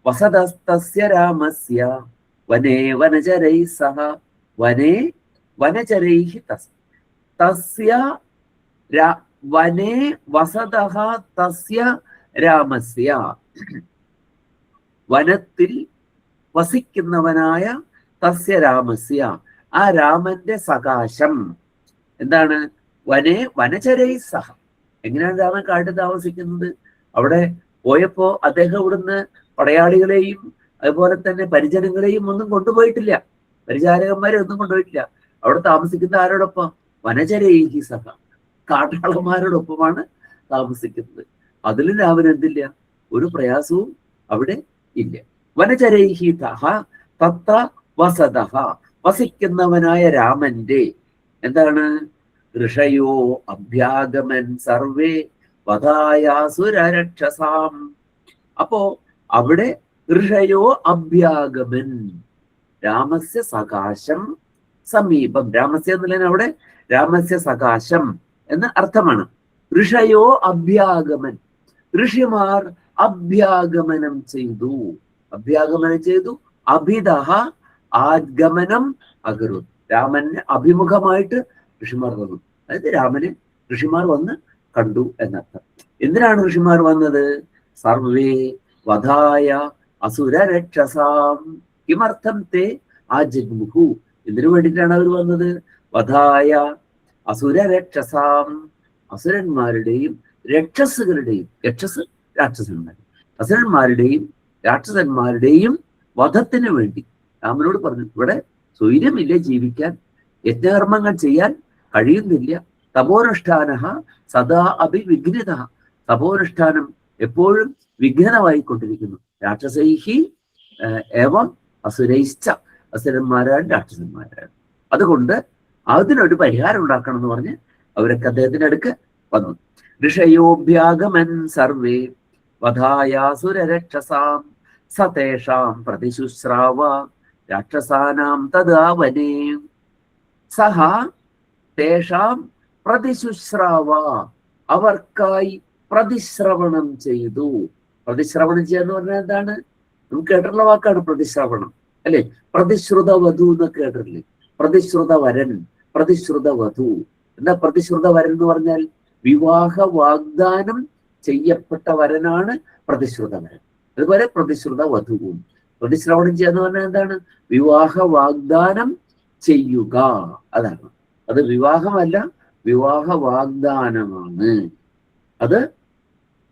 വസതസ്തസ്യ രാമസ്യ വനേ വനചരൈഃ സഹ. വനേ വനചരൈഃ തസ്യ വനേ വസതഃ തസ്യ രാമസ്യ. വനത്തിൽ വസിക്കുന്നവനായ തസ്യ രാമസ്യ, ആ രാമന്റെ സകാശം എന്താണ്? വനേ വനചരൈ സഹ. എങ്ങനെയാണ് രാമൻ കാട്ടിൽ താമസിക്കുന്നത്? അവിടെ പോയപ്പോ അദ്ദേഹം ഇവിടുന്ന് പടയാളികളെയും അതുപോലെ തന്നെ പരിജനങ്ങളെയും ഒന്നും കൊണ്ടുപോയിട്ടില്ല, പരിചാരകന്മാരെ ഒന്നും കൊണ്ടുപോയിട്ടില്ല. അവിടെ താമസിക്കുന്ന ആരോടൊപ്പം? വനചരൈഹി സഹ, കാട്ടാളന്മാരോടൊപ്പമാണ് താമസിക്കുന്നത്. അതിലും രാമൻ എന്തില്ല? ഒരു പ്രയാസവും അവിടെ ഇല്ല. വനചരൈഹി സഹ തത്ര വസതഃ, വസിക്കുന്നവനായ രാമന്റെ എന്താണ്? ഋഷയോ അഭ്യാഗമൻ സർവേ വധായാസുരരക്ഷസാം. അപ്പോ അവിടെ ഋഷയോ അഭ്യാഗമൻ, രാമസ്യ സകാശം സമീപം. രാമസ്യ എന്നുള്ളതിന് അവിടെ രാമസ്യ സകാശം എന്ന അർത്ഥമാണ്. ഋഷയോ അഭ്യാഗമൻ, ഋഷിമാർ അഭ്യാഗമനം ചെയ്തു, അഭ്യാഗമനം ചെയ്തു. അഭിതഃ ആഗമനം അകരു, രാമന് അഭിമുഖമായിട്ട് ഋഷിമാർ വന്നു. അതായത് രാമന് ഋഷിമാർ വന്ന് കണ്ടു എന്നർത്ഥം. എന്തിനാണ് ഋഷിമാർ വന്നത്? സർവേ വധായ അസുരരക്ഷസാം. കിമർത്ഥം തേ ആജഗ്മുഹു, എന്തിനു വേണ്ടിയിട്ടാണ് അവർ വന്നത്? വധായ അസുരരക്ഷസാം, അസുരന്മാരുടെയും രക്ഷസുകളുടെയും, രക്ഷസ് രാക്ഷസന്മാർ, അസുരന്മാരുടെയും രാക്ഷസന്മാരുടെയും വധത്തിന് വേണ്ടി രാമനോട് പറഞ്ഞു. ഇവിടെ സ്വൈര്യമില്ല ജീവിക്കാൻ, യജ്ഞകർമ്മങ്ങൾ ചെയ്യാൻ കഴിയുന്നില്ല. തപോനുഷ്ഠാന സദാ അഭിവിഘ്നിത, തപോനുഷ്ഠാനം എപ്പോഴും വിഘ്നമായിക്കൊണ്ടിരിക്കുന്നു. രാക്ഷസൈഹി ഏവം അസുരൈശ്ച, അസുരന്മാരാണ് രാക്ഷസന്മാരാണ്. അതുകൊണ്ട് അതിനൊരു പരിഹാരം ഉണ്ടാക്കണം എന്ന് പറഞ്ഞ് അവരൊക്കെ അദ്ദേഹത്തിന്റെ അടുക്ക് വന്നു. ഋഷയോഭ്യാഗമൻ സർവേ വധായാസുരരക്ഷസാം സതേഷാം പ്രതിശുശ്രാവ രാക്ഷസാനാം തദാ വനേ. സഹ തേഷാം പ്രതിശുശ്രാവ, അവർക്കായി പ്രതിശ്രവണം ചെയ്തു. പ്രതിശ്രവണം ചെയ്യാന്ന് പറഞ്ഞാൽ എന്താണ്? നമുക്ക് കേട്ടിട്ടുള്ള വാക്കാണ് പ്രതിശ്രവണം, അല്ലെ? പ്രതിശ്രുത വധു എന്നൊക്കെ കേട്ടിട്ടില്ലേ? പ്രതിശ്രുത വരൻ, പ്രതിശ്രുത വധു. എന്താ പ്രതിശ്രുത വരൻ എന്ന് പറഞ്ഞാൽ? വിവാഹ വാഗ്ദാനം ചെയ്യപ്പെട്ട വരനാണ് പ്രതിശ്രുത വരൻ. അതുപോലെ പ്രതിശ്രുത വധുവും. പ്രതിശ്രവണം ചെയ്യാന്ന് പറഞ്ഞാൽ എന്താണ്? വിവാഹ വാഗ്ദാനം ചെയ്യുക, അതാണ്. അത് വിവാഹമല്ല, വിവാഹ വാഗ്ദാനമാണ്. അത്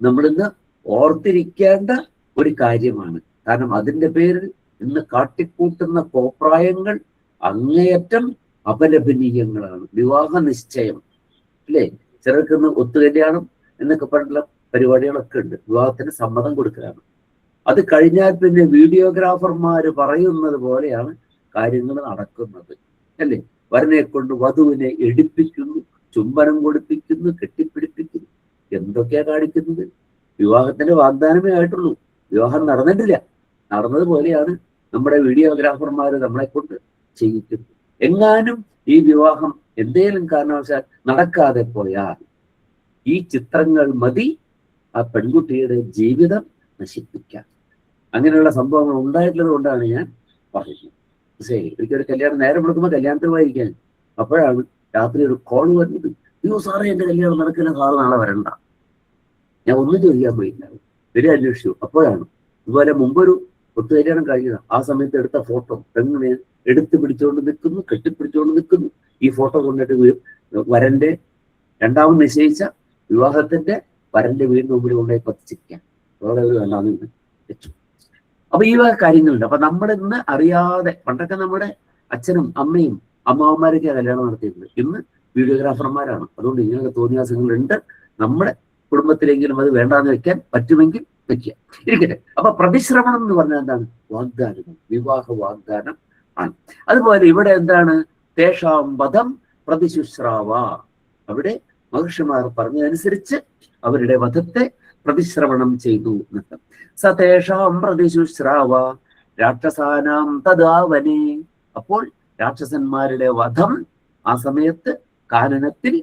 നമ്മളിന്ന് ഓർത്തിരിക്കേണ്ട ഒരു കാര്യമാണ്. കാരണം അതിന്റെ പേരിൽ ഇന്ന് കാട്ടിക്കൂട്ടുന്ന കോപ്രായങ്ങൾ അങ്ങേയറ്റം അപലപനീയങ്ങളാണ്. വിവാഹ നിശ്ചയം, അല്ലേ? ചിലർക്കിന്ന് ഒത്തുകല്യാണം എന്നൊക്കെ പറഞ്ഞുള്ള പരിപാടികളൊക്കെ ഉണ്ട്. വിവാഹത്തിന് സമ്മതം കൊടുക്കലാണ്. അത് കഴിഞ്ഞാൽ പിന്നെ വീഡിയോഗ്രാഫർമാര് പറയുന്നത് പോലെയാണ് കാര്യങ്ങൾ നടക്കുന്നത്, അല്ലേ? വരനെ കൊണ്ട് വധുവിനെ എടുപ്പിക്കുന്നു, ചുംബനം കൊടുപ്പിക്കുന്നു, കെട്ടിപ്പിടിപ്പിക്കുന്നു. എന്തൊക്കെയാ കാണിക്കുന്നത്? വിവാഹത്തിന്റെ വാഗ്ദാനമേ ആയിട്ടുള്ളൂ, വിവാഹം നടന്നിട്ടില്ല. നടന്നതുപോലെയാണ് നമ്മുടെ വീഡിയോഗ്രാഫർമാര് നമ്മളെ കൊണ്ട് ചെയ്യിക്കുന്നത്. എങ്ങാനും ഈ വിവാഹം എന്തേലും കാരണവശാൽ നടക്കാതെ പോയാൽ ഈ ചിത്രങ്ങൾ മതി ആ പെൺകുട്ടിയുടെ ജീവിതം നശിപ്പിക്കാൻ. അങ്ങനെയുള്ള സംഭവങ്ങൾ ഉണ്ടായിട്ടുള്ളത് കൊണ്ടാണ് ഞാൻ പറയുന്നത്. ശരി, ഒരിക്കലും കല്യാണം നേരം കൊടുക്കുമ്പോൾ കല്യാണത്തിന് പോയിരിക്കാൻ, അപ്പോഴാണ് രാത്രി ഒരു കോൾ വരുന്നത്. അയ്യോ സാറേ, എന്റെ കല്യാണം നടക്കില്ല, സാറ് നാളെ വരണ്ട. ഞാൻ ഒന്നും ചോദിക്കാൻ പോയില്ല, ഒരു അന്വേഷിച്ചു. അപ്പോഴാണ് ഇതുപോലെ മുമ്പൊരു ഒത്തുകല്യാണം കഴിഞ്ഞത്. ആ സമയത്ത് എടുത്ത ഫോട്ടോ പെണ്ണിനെ എടുത്ത് പിടിച്ചുകൊണ്ട് നിൽക്കുന്നു, കെട്ടിപ്പിടിച്ചുകൊണ്ട് നിൽക്കുന്നു. ഈ ഫോട്ടോ കൊണ്ടിട്ട് വരന്റെ രണ്ടാമത് നിശ്ചയിച്ച വിവാഹത്തിന്റെ വരന്റെ വീടിന് മുമ്പിൽ കൊണ്ടുപോയി കത്തിച്ചിരിക്കാൻ വേറെ ഒരു വേണ്ടാന്ന് വെച്ചു. അപ്പൊ ഈ കാര്യങ്ങളുണ്ട്. അപ്പൊ നമ്മളിന്ന് അറിയാതെ, പണ്ടൊക്കെ നമ്മുടെ അച്ഛനും അമ്മയും അമ്മാവന്മാരൊക്കെ കല്യാണം നടത്തിയിട്ടുണ്ട്. ഇന്ന് വീഡിയോഗ്രാഫർമാരാണ്. അതുകൊണ്ട് ഇങ്ങനെയൊക്കെ തോന്നിയാസങ്ങളുണ്ട്. നമ്മുടെ കുടുംബത്തിലെങ്കിലും അത് വേണ്ടാന്ന് വെക്കാൻ പറ്റുമെങ്കിൽ വെക്കുക, ഇരിക്കട്ടെ. അപ്പൊ പ്രതിശ്രവണം എന്ന് പറഞ്ഞാൽ എന്താണ്? വാഗ്ദാനം, വിവാഹ വാഗ്ദാനം ആണ്. അതുപോലെ ഇവിടെ എന്താണ്? തേഷാം വധം പ്രതിശുശ്രാവ. അവിടെ മഹർഷിമാർ പറഞ്ഞതനുസരിച്ച് അവരുടെ വധത്തെ പ്രതിശ്രവണം ചെയ്തു എന്നർത്ഥം. സതേഷാം പ്രതിശുശ്രാവ രാക്ഷസാനാം തദാ വനേ. അപ്പോൾ രാക്ഷസന്മാരുടെ വധം ആ സമയത്ത് കാനനത്തിൽ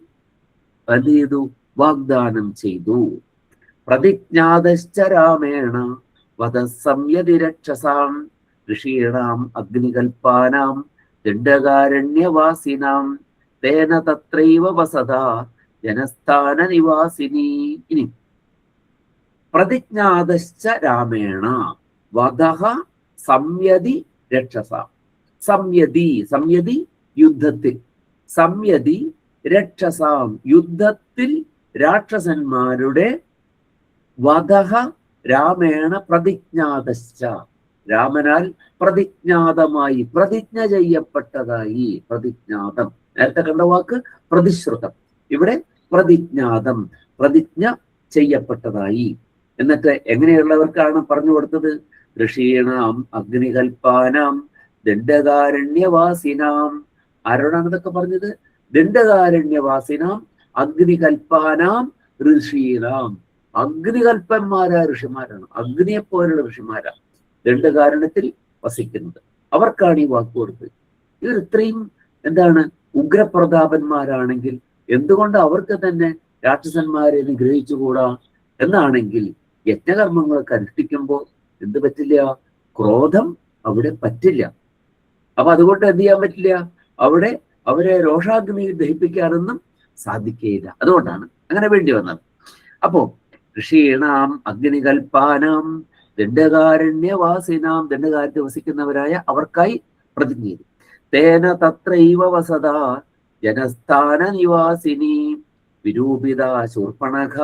എന്ത് ചെയ്തു? വാഗ്ദാനം ചെയ്തു. പ്രതിജ്ഞാതശ്ച രാമേണ വധസംയതി രക്ഷസാം ഋഷീണാം അഗ്നികൽപ്പാനാം ദണ്ഡകാരണ്യവാസിനാം തേന തത്രൈവ വസതാ ജനസ്ഥാന നിവാസിനി. ഇനി പ്രതിജ്ഞാതശ്ച രാമേണ വധഃ സംയതി രക്ഷസാം. സംയതി, സംയതി യുദ്ധത്തിൽ, സംയതി രക്ഷസാം യുദ്ധത്തിൽ രാക്ഷസന്മാരുടെ വധഃ രാമേണ പ്രതിജ്ഞാതശ്ച രാമനാൽ പ്രതിജ്ഞാതമായി, പ്രതിജ്ഞ ചെയ്യപ്പെട്ടതായി. പ്രതിജ്ഞാതം നേരത്തെ കണ്ട വാക്ക് പ്രതിശ്രുതം, ഇവിടെ പ്രതിജ്ഞാതം, പ്രതിജ്ഞ ചെയ്യപ്പെട്ടതായി. എന്നിട്ട് എങ്ങനെയുള്ളവർക്കാണ് പറഞ്ഞു കൊടുത്തത്? ഋഷീണാം അഗ്നികൽപ്പാനാം ദണ്ഡകാരണ്യവാസിനാം. ആരോടാണ് ഇതൊക്കെ പറഞ്ഞത്? ദണ്ഡകാരണ്യവാസിനാം അഗ്നികൽപ്പാനാം ഋഷീണാം. അഗ്നികൽപ്പന്മാരായ ഋഷിമാരാണ്, അഗ്നിയെപ്പോലുള്ള ഋഷിമാരാണ് ദണ്ഡകാരണ്യത്തിൽ വസിക്കുന്നത്. അവർക്കാണ് ഈ വാക്ക് കൊടുത്തത്. ഇവർ ഇത്രയും എന്താണ് ഉഗ്രപ്രതാപന്മാരാണെങ്കിൽ എന്തുകൊണ്ട് അവർക്ക് തന്നെ രാക്ഷസന്മാരെ നിഗ്രഹിച്ചുകൂടാ എന്നാണെങ്കിൽ യജ്ഞകർമ്മങ്ങളൊക്കെ അനുഷ്ഠിക്കുമ്പോൾ എന്ത് പറ്റില്ല? ക്രോധം അവിടെ പറ്റില്ല. അപ്പൊ അതുകൊണ്ട് എന്ത് ചെയ്യാൻ പറ്റില്ല? അവിടെ അവരെ രോഷാഗ്നി ദഹിപ്പിക്കാനൊന്നും സാധിക്കുകയില്ല. അതുകൊണ്ടാണ് അങ്ങനെ വേണ്ടി വന്നത്. അപ്പോ ഋഷീണാം അഗ്നികൽപ്പാനാം ദണ്ഡകാരണ്യവാസിനാം, ദണ്ഡകാരത്തിൽ വസിക്കുന്നവരായ അവർക്കായി പ്രതിജ്ഞ ചെയ്തു. തേന തത്രൈവ വസതാ ജനസ്ഥാന നിവാസിനി വിരൂപിത ശൂർപ്പണഖ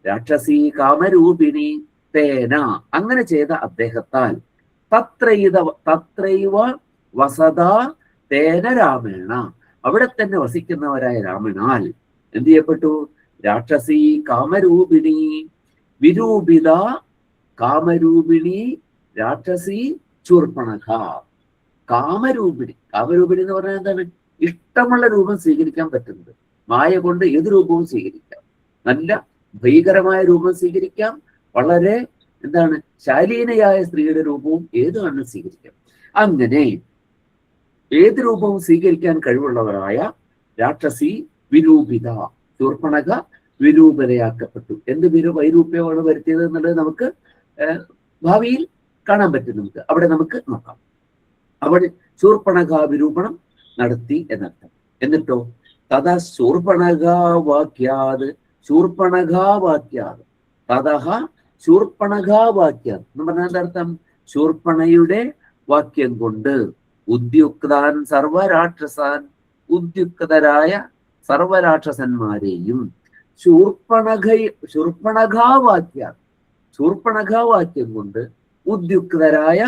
രാക്ഷസീ കാമരൂപിണി. തേന, അങ്ങനെ ചെയ്ത അദ്ദേഹത്താൽ, തത്രൈവ വസതാ തേന രാമേണ, അവിടെ തന്നെ വസിക്കുന്നവരായ രാമനാൽ എന്ത് ചെയ്യപ്പെട്ടു? രാക്ഷസീ കാമരൂപിണി വിരൂപിത കാമരൂപിണി രാക്ഷസീ ശൂർപ്പണഖ. കാമരൂപിണി, കാമരൂപിണി എന്ന് പറഞ്ഞാൽ എന്താണ്? ഇഷ്ടമുള്ള രൂപം സ്വീകരിക്കാൻ പറ്റുന്നത്. മായ കൊണ്ട് ഏത് രൂപവും സ്വീകരിക്കാം. നല്ല ഭീകരമായ രൂപം സ്വീകരിക്കാം, വളരെ എന്താണ് ശാലീനയായ സ്ത്രീയുടെ രൂപവും ഏത് വേണം സ്വീകരിക്കാം. അങ്ങനെ ഏത് രൂപവും സ്വീകരിക്കാൻ കഴിവുള്ളവരായ രാക്ഷസി വിരൂപിത, ശൂർപ്പണഖ വിരൂപതയാക്കപ്പെട്ടു. എന്ത് വൈരൂപ്യമാണ് വരുത്തിയത് എന്നുള്ളത് നമുക്ക് ഭാവിയിൽ കാണാൻ പറ്റും. അവിടെ നമുക്ക് നോക്കാം. അവിടെ ശൂർപ്പണഖ വിരൂപണം നടത്തി എന്നർത്ഥം. എന്നിട്ടോ തഥാ ശൂർപ്പണഖാവാക്യാത് തതഹ ശൂർപ്പണഖാവാക്യാത് എന്ന് പറഞ്ഞാൽ എന്താർത്ഥം? ശൂർപ്പണയുടെ വാക്യം കൊണ്ട് ഉദ്യുക്താൻ സർവരാക്ഷസാൻ, ഉദ്യുക്തരായ സർവരാക്ഷസന്മാരെയും ശൂർപ്പണഖാവാക്യം കൊണ്ട് ഉദ്യുക്തരായ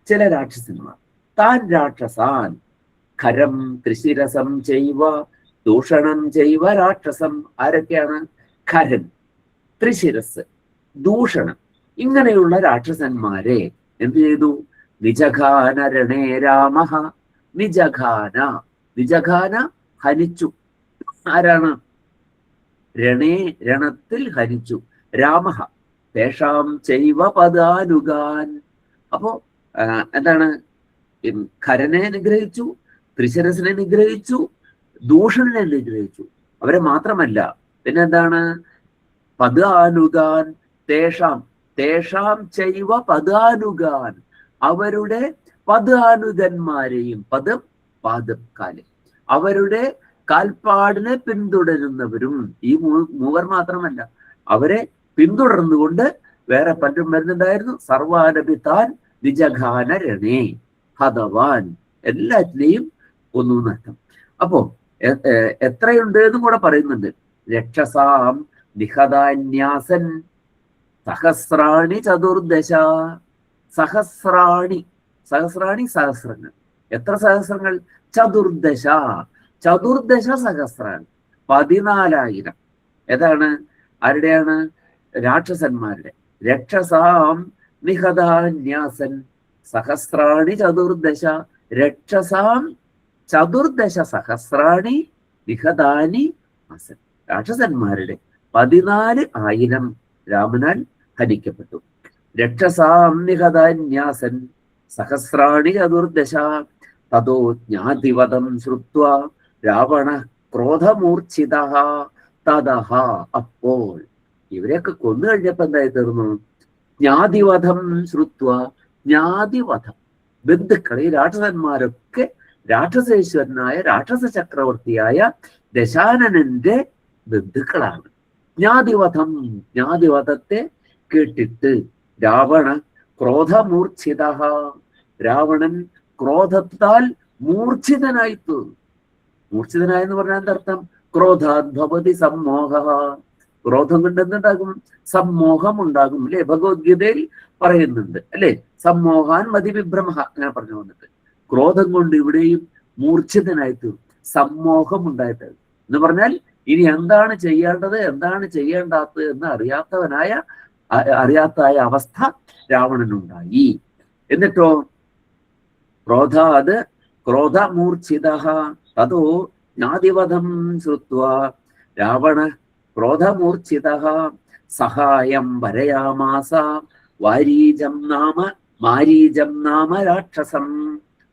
ചില രാക്ഷസന്മാർ. താൻ രാക്ഷസാൻ ഖരം ത്രിശിരസം ചെയ്വ ദൂഷണം ചെയ്വ രാക്ഷസം. ആരൊക്കെയാണ്? ഖരൻ, ത്രിശിരസ്, ദൂഷണം, ഇങ്ങനെയുള്ള രാക്ഷസന്മാരെ എന്ത് ചെയ്തു? നിജഘാന രണേ രാമഃ, നിജഘാന ഹനിച്ചു. ആരാണ്? രണത്തിൽ ഹനിച്ചു. രാമഃ തേഷാം ചൈവ പദാനുഗാൻ. അപ്പോ എന്താണ്? ഖരനെ നിഗ്രഹിച്ചു, ത്രിശരസിനെ നിഗ്രഹിച്ചു, ദൂഷണനെ നിഗ്രഹിച്ചു. അവരെ മാത്രമല്ല, പിന്നെന്താണ്? പദാനുഗാൻ തേഷാം ചൈവ പദാനുഗാൻ, അവരുടെ പദാനുഗന്മാരെയും, പാദം കാല്, അവരുടെ കാൽപ്പാടിനെ പിന്തുടരുന്നവരും. ഈ മൂവർ മാത്രമല്ല, അവരെ പിന്തുടർന്നുകൊണ്ട് വേറെ പലരും വരുന്നുണ്ടായിരുന്നു. സർവാനപിതാൻ നിജഘാന രണേ ഹതവാൻ, എല്ലാറ്റിനെയും ഒന്നു നഷ്ടം. അപ്പോ എത്രയുണ്ട് എന്നും കൂടെ പറയുന്നുണ്ട്. രക്ഷസാം നിഹതാന്യാസൻ സഹസ്രാണി ചതുർദശ. സഹസ്രങ്ങൾ. എത്ര സഹസ്രങ്ങൾ? ചതുർദശ സഹസ്രാണി, 14,000. ഏതാണ്? ആരുടെയാണ്? രാക്ഷസന്മാരുടെ. രക്ഷസാം നിഹതാന്യാസൻ സഹസ്രാണി ചതുർദശ, രക്ഷസാം ചതുർദശ സഹസ്രാണി നിഹതാനി ആസൻ. രാക്ഷസന്മാരുടെ 14,000 രാമനാൽ ഹനിക്കപ്പെട്ടു. രക്ഷസാം നിഹതാന്യാസൻ സഹസ്രാണി ചതുർദശ തതോ ജ്ഞാതിവദം ശ്രുത്വാ രാവണ ക്രോധമൂർച്ഛിത തതഹ. അപ്പോൾ ഇവരെയൊക്കെ കൊന്നു കഴിഞ്ഞപ്പോ എന്തായി തീർന്നു? ജ്ഞാതിവധം ശ്രുത്വാ, ജ്ഞാതിവധം, ബന്ധുക്കൾ, ഈ രാക്ഷസന്മാരൊക്കെ രാക്ഷസേശ്വരനായ രാക്ഷസ ചക്രവർത്തിയായ ദശാനനന്റെ ബന്ധുക്കളാണ്. ജ്ഞാതിവധത്തെ കേട്ടിട്ട് രാവണ ക്രോധമൂർച്ഛിത, രാവണൻ ക്രോധത്താൽ മൂർച്ഛിതനായി തീർന്നു. മൂർച്ഛിതനായെന്ന് പറഞ്ഞാൽ എന്തർത്ഥം? ക്രോധാത് ഭവതി സമ്മോഹ. ക്രോധം കൊണ്ട് എന്തുണ്ടാകും? സമ്മോഹം ഉണ്ടാകും. അല്ലെ? ഭഗവത്ഗീതയിൽ പറയുന്നുണ്ട് അല്ലെ? സമ്മോഹാൻ മതിവിഭ്രമ, അങ്ങനെ പറഞ്ഞു വന്നിട്ട്. ക്രോധം കൊണ്ട് ഇവിടെയും മൂർച്ഛിതനായി തീർന്നു, സമ്മോഹം ഉണ്ടായിട്ട് എന്ന് പറഞ്ഞാൽ ഇനി എന്താണ് ചെയ്യേണ്ടത്, എന്താണ് ചെയ്യേണ്ടാത്തത് എന്ന് അറിയാത്തതായ അവസ്ഥ രാവണനുണ്ടായി. എന്നിട്ടോ ക്രോധമൂർച്ഛിത തതോ ജ്ഞാതിവധം ശ്രുത്വാ രാവണ ക്രോധമൂർച്ഛിത സഹായം വരയാമാസ മാരീജം നാമ രാക്ഷസം.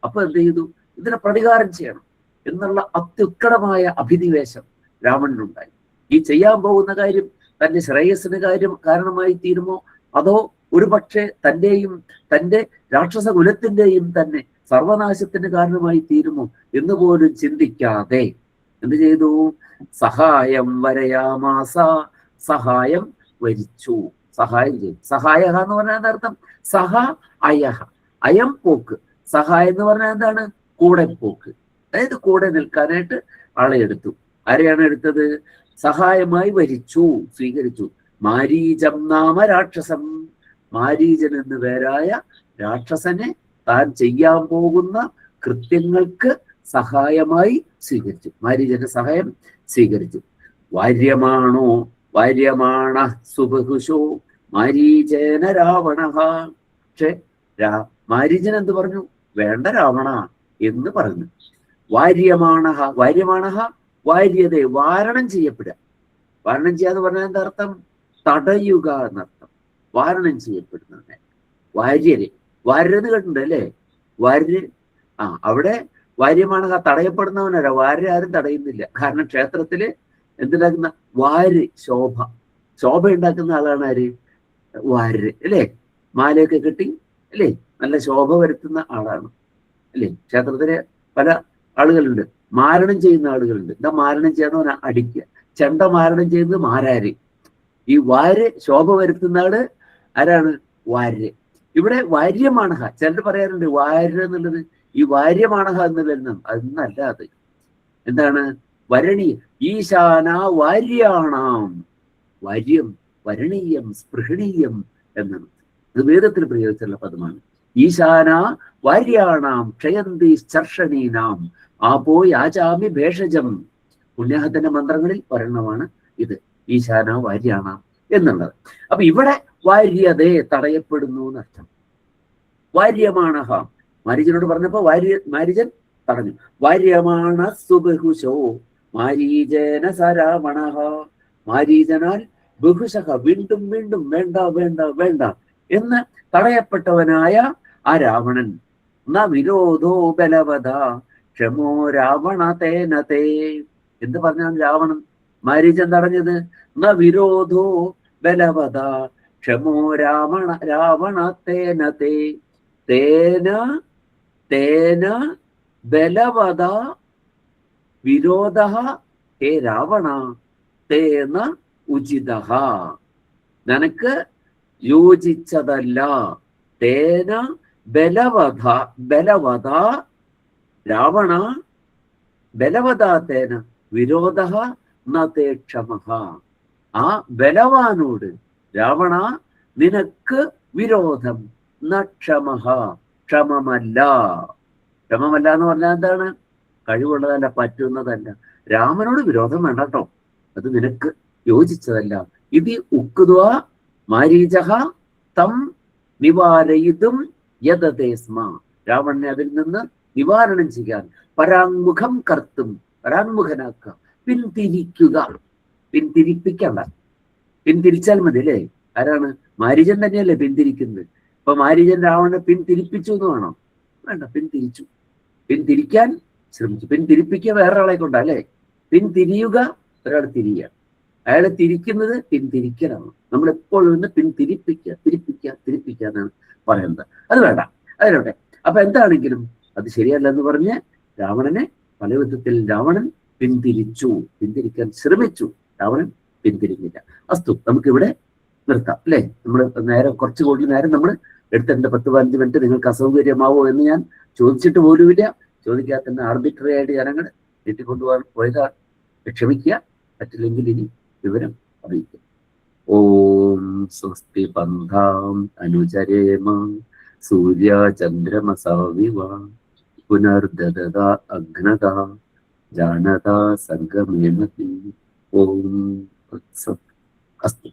അപ്പൊ എന്ത് ചെയ്തു? ഇതിനെ പ്രതികാരം ചെയ്യണം എന്നുള്ള അത്യുത്കടമായ അഭിനിവേശം രാവണനുണ്ടായി. ഈ ചെയ്യാൻ പോകുന്ന കാര്യം തന്റെ ശ്രേയസ്സിന് കാരണമായി തീരുമോ, അതോ ഒരു പക്ഷേ തന്റെയും തന്റെ രാക്ഷസ കുലത്തിന്റെയും തന്നെ സർവനാശത്തിന് കാരണമായി തീരുമോ എന്ന് പോലും ചിന്തിക്കാതെ എന്ത് ചെയ്തു? സഹായം വരയാമാസ, സഹായം വരിച്ചു, സഹായം ചെയ്തു. സഹായ എന്ന് പറഞ്ഞാൽ അർത്ഥം സഹ അയഹ, അയം പോക്ക്. സഹായം എന്ന് പറഞ്ഞാൽ എന്താണ്? കൂടെ പോക്ക്, അതായത് കൂടെ നിൽക്കാനായിട്ട് ആളെ എടുത്തു. ആരെയാണ് എടുത്തത്? സഹായമായി വരിച്ചു, സ്വീകരിച്ചു. മാരീജം നാമ രാക്ഷസം, മാരീജൻ എന്ന് പേരായ രാക്ഷസനെ താൻ ചെയ്യാൻ പോകുന്ന കൃത്യങ്ങൾക്ക് സഹായമായി സ്വീകരിച്ചു. മാരീജന്റെ സഹായം സ്വീകരിച്ചു. വാര്യമാണ സുബഹുശോ മാരീചേന രാവണ. പക്ഷെ മാരീചൻ എന്ത് പറഞ്ഞു? വേണ്ട രാവണ എന്ന് പറഞ്ഞു. വാര്യമാണ വാര്യതെ, വാരണം ചെയ്യപ്പെടുക. വാരണം ചെയ്യാന്ന് പറഞ്ഞാൽ എന്താ അർത്ഥം? തടയുക എന്നർത്ഥം. വാരണം ചെയ്യപ്പെടുന്നവനെ. വാര്യര്, വാര്യരെന്ന് കേട്ടിട്ടുണ്ട് അല്ലേ? വാര്യര്, അവിടെ വാര്യമാണക തടയപ്പെടുന്നവനല്ല. വാര്യ ആരും തടയുന്നില്ല. കാരണം ക്ഷേത്രത്തില് എന്തുണ്ടാക്കുന്ന വാര്, ശോഭ ഉണ്ടാക്കുന്ന ആളാണ് ആര്? വാര്യര് അല്ലേ? മാലയൊക്കെ കെട്ടി അല്ലേ, നല്ല ശോഭ വരുത്തുന്ന ആളാണ് അല്ലേ? ക്ഷേത്രത്തിലെ പല ആളുകളുണ്ട്, മാരണം ചെയ്യുന്ന ആളുകളുണ്ട്. എന്താ മാരണം ചെയ്യാന്ന് അടിക്കുക. ചെണ്ട മാരണം ചെയ്യുന്നത് മാരാര്. ഈ വാര് ശോഭ വരുത്തുന്ന ആള് ആരാണ്? വാര്യ. ഇവിടെ വാര്യമാണഹ, ചിലർ പറയാറുണ്ട് വാര്യ എന്നുള്ളത് ഈ വാര്യമാണഹ എന്നുള്ളത്. അതൊന്നല്ല. അത് എന്താണ്? വരണി ഈശാന വാര്യാണാം. വാര്യം, വരണീയം, സ്പൃഹണീയം എന്നാണ്. ഇത് വേദത്തിൽ പ്രയോഗിച്ചുള്ള പദമാണ്. ഈശാന വാര്യാണാം ക്ഷയന്തി ചർഷണീനാം ആപോ യാചാമി ഭേഷജം. പുണ്യാഹത്തിന്റെ മന്ത്രങ്ങളിൽ ഒരെണ്ണമാണ് ഇത്, ഈശാന വാര്യാണാം എന്നുള്ളത്. അപ്പൊ ഇവിടെ വാര്യതേ തടയപ്പെടുന്നു എന്നർത്ഥം. വാര്യമാണഹ, മാരീചനോട് പറഞ്ഞപ്പോ മാരീചൻ പറഞ്ഞു, വാര്യമാണ സുബഹുശോ മാരീചന സരാവണഹ. മാരീചനാൽ ബഹുശഃ വീണ്ടും വീണ്ടും വേണ്ട വേണ്ട വേണ്ട എന്ന് തടയപ്പെട്ടവനായ ആ രാവണൻ. ന വിരോധോ ബലവത ക്ഷമോ രാവണ തേനതേ. എന്ത് പറഞ്ഞാണ് രാവണൻ മാരീചൻ തടഞ്ഞത്? ന വിരോധോ ബലവത ക്ഷമോ രാവണ തേനതേ. തേന തേന ബലവത വിരോധ ഹേ രാവണ തേന ഉചിതഃ. നിനക്ക് യോജിച്ചതല്ല. തേന ബലവത രാവണ ബലവത തേന വിരോധ ന തേ ക്ഷമഃ. ആ ബലവാനോട് രാവണ നിനക്ക് വിരോധം, ന ക്ഷമഃ, ക്ഷമമല്ല. ക്ഷമമല്ല എന്ന് പറഞ്ഞാൽ എന്താണ്? കഴിവുള്ളതല്ല, പറ്റുന്നതല്ല. രാമനോട് വിരോധം വേണ്ട കേട്ടോ, അത് നിനക്ക് യോജിച്ചതല്ല. ഇത് ഉക്ത്വാ മാരീചഃ തം നിവാരയിതും യതതേ സ്മ. രാവണനെ അതിൽ നിന്ന് നിവാരണം ചെയ്യാൻ, പരാങ്മുഖം കർത്തും, പരാങ്മുഖനാക്കുക, പിന്തിരിക്കുക. പിന്തിരിപ്പിക്കണ്ട, പിന്തിരിച്ചാൽ മതി അല്ലേ? ആരാണ്? മാരീചൻ തന്നെയല്ലേ പിന്തിരിക്കുന്നത്. അപ്പൊ മാരീചൻ രാവണനെ പിന്തിരിപ്പിച്ചു എന്ന് വേണം? വേണ്ട, പിന്തിരിച്ചു. പിന്തിരിക്കാൻ ശ്രമിച്ചു. പിന്തിരിപ്പിക്കുക വേറൊരാളെ കൊണ്ടല്ലേ. പിന്തിരിയുക ഒരാൾ തിരിയുക. അയാളെ തിരിക്കുന്നത് പിന്തിരിക്കലാണ്. നമ്മൾ എപ്പോഴും ഒന്ന് തിരിപ്പിക്കുക എന്നാണ് പറയുന്നത്. അത് വേണ്ട, അതിലോട്ടെ. അപ്പൊ എന്താണെങ്കിലും അത് ശരിയല്ല എന്ന് പറഞ്ഞ് രാവണനെ പല വിധത്തിൽ രാവണൻ പിന്തിരിക്കാൻ ശ്രമിച്ചു. രാവണൻ പിന്തിരിഞ്ഞില്ല. അസ്തു, നമുക്കിവിടെ നിർത്താം അല്ലേ? നമ്മൾ നേരം കുറച്ച് കൂടുതൽ നേരം നമ്മൾ എടുത്തിട്ടുണ്ട്. 10-15 മിനിറ്റ് നിങ്ങൾക്ക് അസൗകര്യമാവോ എന്ന് ഞാൻ ചോദിച്ചിട്ട് പോലുമില്ല. ചോദിക്കാതെ തന്നെ ആർബിട്രറി ആയിട്ട് ജനങ്ങൾ നീട്ടിക്കൊണ്ടുപോകാൻ പോയതാണ്. ക്ഷമിക്കുക, പറ്റില്ലെങ്കിൽ ഇനി വിവരം അറിയിക്കുക. ഓം സ്വസ്തി പന്ഥാം അനുചരേമ സൂര്യ ചന്ദ്രമസാവിവ പുനർദദ അഗ്നത ജാനത സംഗമേമതി. ഓം അസ്തു.